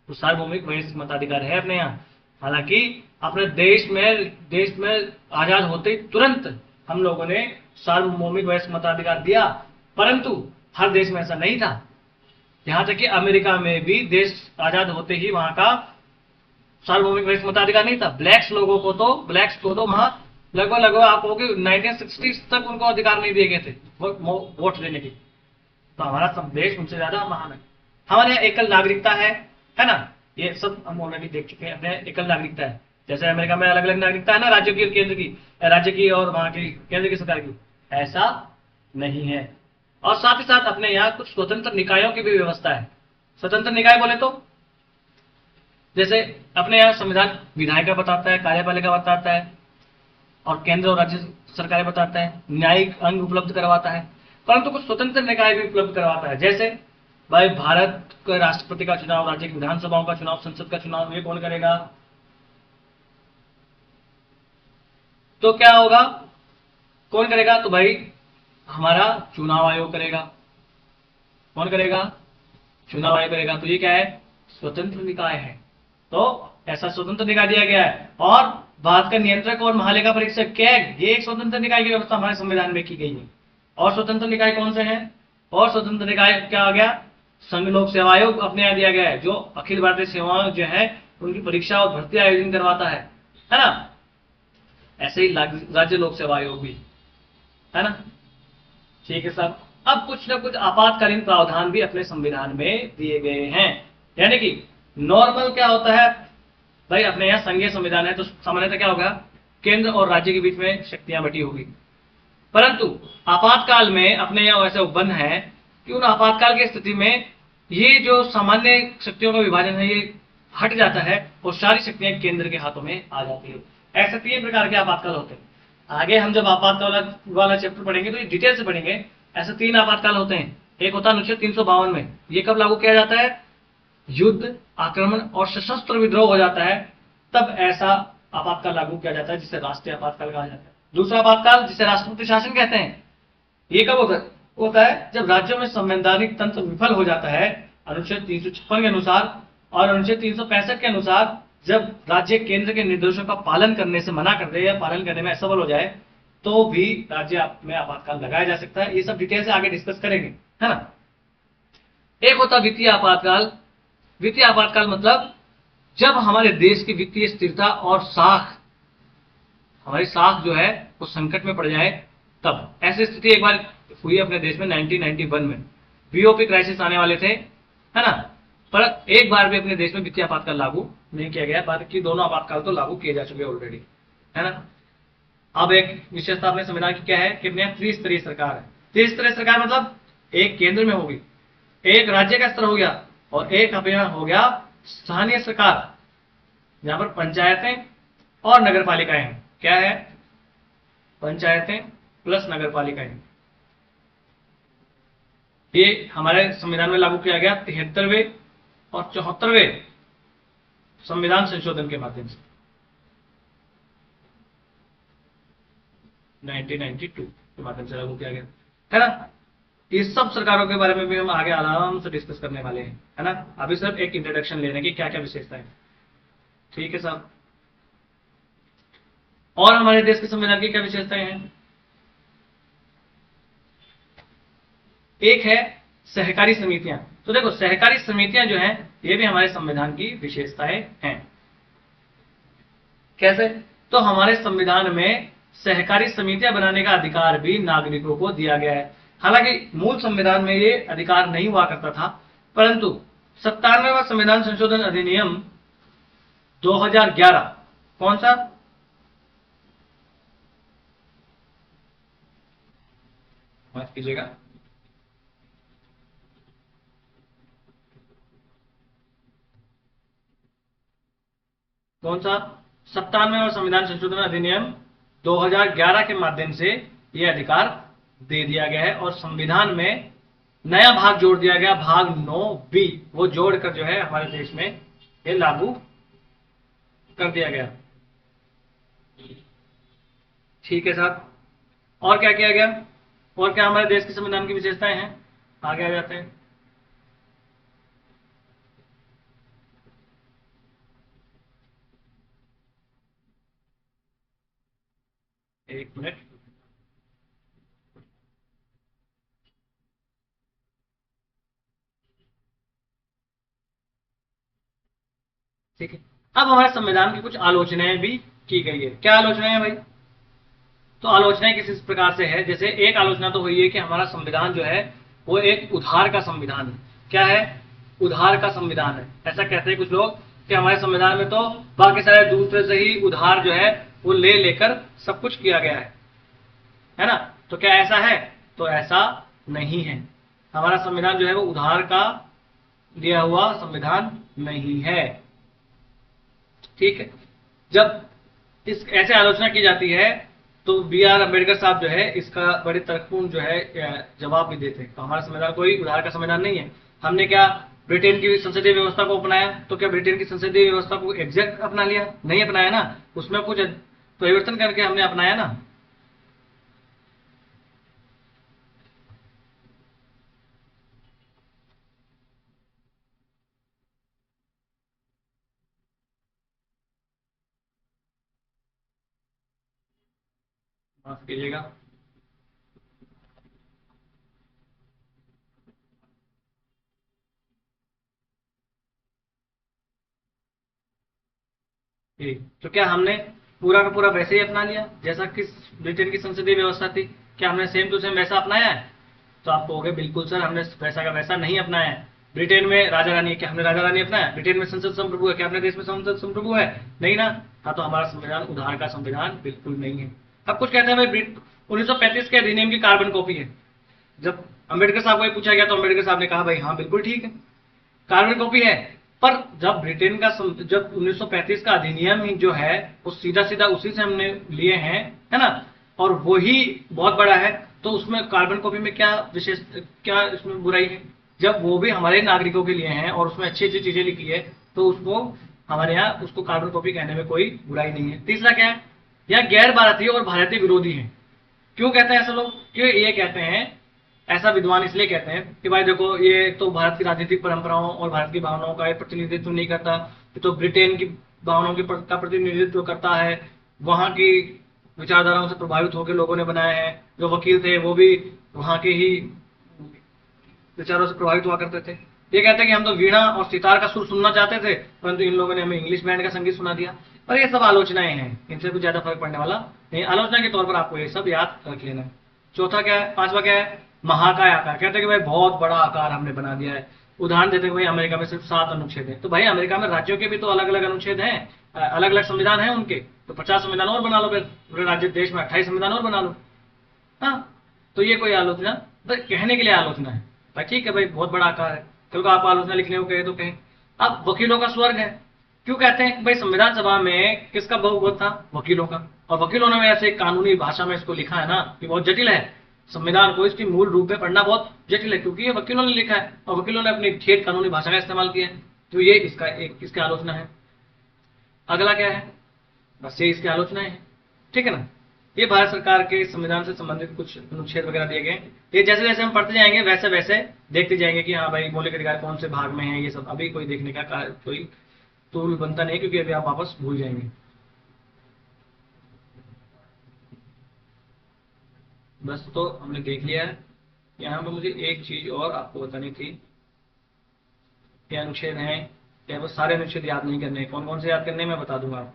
तो सार्वभौमिक वयस्क मताधिकार है अपने यहाँ। हालांकि अपने देश में आजाद होते ही तुरंत हम लोगों ने सार्वभौमिक वयस्क मताधिकार दिया, परंतु हर देश में ऐसा नहीं था। यहां तक कि अमेरिका में भी देश आजाद होते ही वहां का सार्वभौमिक वयस्क मताधिकार नहीं था। ब्लैक्स को तो वहां लगभग आप कहोगे 1960 तक उनको अधिकार नहीं दिए गए थे वोट देने की। तो हमारा सब देश उनसे ज्यादा महान है। हमारे यहाँ एकल नागरिकता है ना, ये सब हम ऑलरेडी देख चुके हैं। अपने एकल नागरिकता है, जैसे अमेरिका में अलग अलग नागरिकता है ना, राज्य की और केंद्र की, राज्य की और वहां की केंद्र की सरकार की, ऐसा नहीं है। और साथ ही साथ अपने यहाँ कुछ स्वतंत्र निकायों की भी व्यवस्था है। स्वतंत्र निकाय बोले तो जैसे अपने यहाँ संविधान विधायिका बताता है, कार्यपालिका बताता है और केंद्र और राज्य सरकारें बताता है, न्यायिक अंग उपलब्ध करवाता है, परंतु कुछ स्वतंत्र निकाय भी उपलब्ध करवाता है। जैसे भाई भारत के राष्ट्रपति का चुनाव, राज्य की विधानसभाओं का चुनाव, संसद का चुनाव ये कौन करेगा? तो क्या होगा, कौन करेगा? तो भाई हमारा चुनाव आयोग करेगा। कौन करेगा? चुनाव आयोग करेगा। तो ये क्या है? स्वतंत्र निकाय है। तो ऐसा स्वतंत्र निकाय दिया गया है। और भारत का नियंत्रक और महालेखा परीक्षक कैग, ये एक स्वतंत्र निकाय की व्यवस्था हमारे संविधान में की गई है। और स्वतंत्र निकाय कौन से हैं? और स्वतंत्र निकाय क्या आ गया? संघ लोक सेवा आयोग अपने यहाँ दिया गया है, जो अखिल भारतीय सेवाओं जो है उनकी परीक्षा और भर्ती आयोजन करवाता है ना। ऐसे ही राज्य लोक सेवा आयोग भी है ना। ठीक है साहब। अब कुछ ना कुछ आपातकालीन प्रावधान भी अपने संविधान में दिए गए हैं, यानी कि नॉर्मल क्या होता है भाई, अपने यहाँ संघीय संविधान है तो सामान्यतः क्या होगा, केंद्र और राज्य के बीच में शक्तियां बटी होगी। परंतु आपातकाल में अपने यहाँ वैसे उपबंध है कि उन आपातकाल की स्थिति में ये जो सामान्य शक्तियों का विभाजन है ये हट जाता है और सारी शक्तियां केंद्र के हाथों में आ जाती है। ऐसे 3 प्रकार के आपातकाल होते हैं। आगे हम जब आपातकाल वाला चैप्टर पढ़ेंगे तो ये डिटेल से पढ़ेंगे। ऐसे 3 आपातकाल होते हैं। एक होता है अनुच्छेद 352 में, ये कब लागू किया जाता है, युद्ध, आक्रमण और सशस्त्र विद्रोह हो जाता है, तब ऐसा आपातकाल लागू किया जाता है जिसे राष्ट्रीय आपातकाल कहा जाता है। दूसरा आपातकाल जिसे राष्ट्रपति शासन कहते हैं, ये कब होता है जब राज्यों में संवैधानिक तंत्र विफल हो जाता है, अनुच्छेद 356 के अनुसार और अनुच्छेद 365 के अनुसार, जब राज्य केंद्र के निर्देशों का पालन करने से मना कर दे या पालन करने में असफल हो जाए तो भी राज्य में आपातकाल लगाया जा सकता है। ये सब डिटेल से आगे डिस्कस करेंगे, है ना। एक होता वित्तीय आपातकाल। वित्तीय आपातकाल मतलब जब हमारे देश की वित्तीय स्थिरता और हमारी साख जो है वो संकट में पड़ जाए, तब ऐसी स्थिति एक बार हुई अपने देश में 1991 में। बीओपी क्राइसिस आने वाले थे, है ना, पर एक बार भी अपने देश में वित्तीय आपातकाल लागू नहीं किया गया। बाकी दोनों आपातकाल तो लागू किए जा चुके ऑलरेडी, है ना। अब एक विशेषता अपने संविधान की क्या है कि अपने त्रिस्तरीय सरकार है। त्रिस्तरीय सरकार मतलब एक केंद्र में होगी, एक राज्य का स्तर हो गया और एक अपना हो गया स्थानीय सरकार, जहां पर पंचायतें और नगर पालिकाएं हैं। क्या है, पंचायतें प्लस नगर पालिकाएं। ये हमारे संविधान में लागू किया गया 73वें और 74वें संविधान संशोधन के माध्यम से 1992 के माध्यम से लागू किया गया, है ना। इस सब सरकारों के बारे में भी हम आगे आराम से डिस्कस करने वाले हैं, है ना। अभी सिर्फ एक इंट्रोडक्शन लेने की क्या क्या विशेषताएं, ठीक है साहब। और हमारे देश के संविधान की क्या विशेषताएं हैं, एक है सहकारी समितियां। तो देखो सहकारी समितियां जो हैं ये भी हमारे संविधान की विशेषताएं हैं। कैसे, तो हमारे संविधान में सहकारी समितियां बनाने का अधिकार भी नागरिकों को दिया गया है। हालांकि मूल संविधान में ये अधिकार नहीं हुआ करता था, परंतु 97वां संविधान संशोधन अधिनियम 2011, कौन सा, माफ कीजिएगा, कौन सा, 97वां संविधान संशोधन अधिनियम 2011 के माध्यम से यह अधिकार दे दिया गया है और संविधान में नया भाग जोड़ दिया गया, भाग 9B, वो जोड़कर जो है हमारे देश में ये लागू कर दिया गया। ठीक है साहब, और क्या किया गया, और क्या हमारे देश के संविधान की विशेषताएं हैं, आगे आ जाते हैं। एक मिनट, ठीक है। अब हमारे संविधान की कुछ आलोचनाएं भी की गई है। क्या आलोचनाएं हैं भाई, तो आलोचनाएं किस इस प्रकार से है, जैसे एक आलोचना तो हुई है कि हमारा संविधान जो है वो एक उधार का संविधान है। क्या है, उधार का संविधान है। ऐसा कहते हैं कुछ लोग कि हमारे संविधान में तो बाकी सारे दूसरे से ही उधार जो है वो ले लेकर सब कुछ किया गया है ना। तो क्या ऐसा है, तो ऐसा नहीं है। हमारा संविधान जो है वो उधार का दिया हुआ संविधान नहीं है, ठीक है। जब इस ऐसे आलोचना की जाती है तो B.R. अम्बेडकर साहब जो है इसका बड़े तर्कपूर्ण जो है जवाब भी देते हैं। तो हमारा संविधान कोई उधार का संविधान नहीं है। हमने क्या ब्रिटेन की संसदीय व्यवस्था को अपनाया, तो क्या ब्रिटेन की संसदीय व्यवस्था को एग्जैक्ट अपना लिया, नहीं अपनाया ना, उसमें कुछ परिवर्तन करके हमने अपनाया ना। माफ कीजिएगा, ठीक। तो क्या हमने पूरा का पूरा वैसे ही अपना लिया जैसा कि ब्रिटेन की संसदीय व्यवस्था थी, क्या हमने सेम टू सेम वैसा अपनाया है, तो आप कहोगे बिल्कुल सर हमने वैसा का वैसा नहीं अपनाया है। ब्रिटेन में राजा रानी है, क्या हमने राजा रानी अपनाया? ब्रिटेन में संसद संप्रभु है, क्या अपने देश में संसद संप्रभु है? नहीं ना। हाँ, तो हमारा संविधान उधार का संविधान बिल्कुल नहीं है। अब कुछ कहते हैं भाई 1935 के अधिनियम की कार्बन कॉपी है। जब अम्बेडकर साहब को ये पूछा गया तो अम्बेडकर साहब ने कहा भाई हाँ बिल्कुल ठीक है, कार्बन कॉपी है। पर जब ब्रिटेन का जब 1935 का अधिनियम ही जो है वो सीधा सीधा उसी से हमने लिए हैं, है ना, और वही बहुत बड़ा है, तो उसमें कार्बन कॉपी में क्या विशेष, क्या इसमें बुराई है? जब वो भी हमारे नागरिकों के लिए हैं और उसमें अच्छी अच्छी चीजें लिखी है, तो उसको हमारे यहाँ उसको कार्बन कॉपी कहने में कोई बुराई नहीं है। तीसरा क्या है, यह गैर भारतीय और भारतीय विरोधी है। क्यों कहते हैं ऐसे लोग? क्यों ये कहते हैं, ऐसा विद्वान इसलिए कहते हैं कि भाई देखो ये तो भारत की राजनीतिक परंपराओं और भारत की भावनाओं का प्रतिनिधित्व नहीं करता, ये तो ब्रिटेन की भावनाओं का प्रतिनिधित्व करता है, वहां की विचारधाराओं से प्रभावित होकर लोगों ने बनाए हैं, जो वकील थे वो भी वहां के ही विचारों से प्रभावित हुआ करते थे। ये कहते हैं कि हम तो वीणा और सितार का सुर सुनना चाहते थे, परंतु इन लोगों ने हमें इंग्लिश बैंड का संगीत सुना दिया। पर ये सब आलोचनाएं हैं, इनसे कुछ ज्यादा फर्क पड़ने वाला नहीं। आलोचना के तौर पर आपको ये सब याद रख लेना है। चौथा क्या है, पांचवा क्या है, महाकाय आकार। कहते हैं कि भाई बहुत बड़ा आकार हमने बना दिया है। उदाहरण देते हैं भाई अमेरिका में सिर्फ 7 अनुच्छेद है, तो भाई अमेरिका में राज्यों के भी तो अलग अलग अनुच्छेद हैं, अलग अलग संविधान है उनके, तो 50 संविधान और बना लो, फिर पूरे राज्य देश में 28 संविधान और बना लो। हाँ, तो ये कोई आलोचना तो कहने के लिए आलोचना है भाई, ठीक है भाई बहुत बड़ा आकार है, चलो आप आलोचना लिखने को कहे तो कहें। अब वकीलों का स्वर्ग है। क्यों कहते हैं कि भाई संविधान सभा में किसका बहुमत था? वकीलों का। और वकीलों ने ऐसे कानूनी भाषा में इसको लिखा है ना कि बहुत जटिल है, संविधान को इसकी मूल रूप में पढ़ना बहुत जटिल है, क्योंकि ये वकीलों ने लिखा है और वकीलों ने अपनी ठेठ कानूनी भाषा का इस्तेमाल किया है। तो ये इसका एक इसकी आलोचना है। अगला क्या है, बस ये इसकी आलोचना है, ठीक है ना। ये भारत सरकार के संविधान से संबंधित कुछ अनुच्छेद वगैरह दिए गए। ये जैसे जैसे हम पढ़ते जाएंगे वैसे वैसे देखते जाएंगे कि हाँ भाई मौलिक अधिकार कौन से भाग में है। ये सब अभी कोई देखने का कोई टूल बनता नहीं, क्योंकि अभी आप वापस भूल जाएंगे। बस तो हमने देख लिया है। यहाँ पे मुझे एक चीज और आपको बतानी थी, क्या अनुच्छेद हैं, क्या वो सारे अनुच्छेद याद नहीं करने, कौन कौन से याद करने मैं बता दूंगा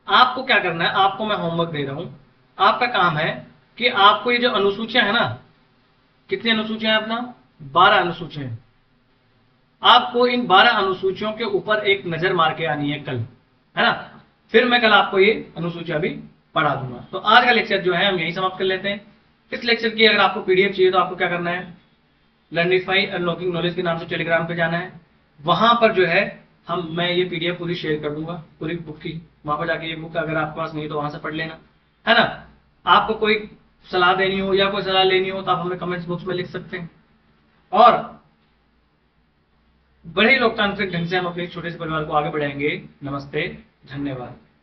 आपको क्या करना है। आपको मैं होमवर्क दे रहा हूं, आपका काम है कि आपको ये जो अनुसूचियां है ना, कितनी अनुसूचियां हैं अपना, 12 अनुसूचियां। आपको इन 12 अनुसूचियों के ऊपर एक नजर मार के आनी है कल, है ना। फिर मैं कल आपको ये अनुसूचियां भी पढ़ा दूंगा। तो आज का लेक्चर जो है हम यही समाप्त कर लेते हैं। इस लेक्चर की अगर आपको पीडीएफ चाहिए तो आपको क्या करना है, लर्निफाई अनलॉकिंग नॉलेज के नाम से टेलीग्राम पे जाना है। वहां पर जो है मैं ये पीडीएफ पूरी शेयर कर दूंगा, पूरी बुक की। वहां पर जाके ये बुक अगर आपके पास नहीं है तो वहां से पढ़ लेना, है ना। आपको कोई सलाह देनी हो या कोई सलाह लेनी हो तो आप हमें कमेंट्स बॉक्स में लिख सकते हैं। और बड़े लोकतांत्रिक ढंग से हम अपने छोटे से परिवार को आगे बढ़ाएंगे। नमस्ते, धन्यवाद।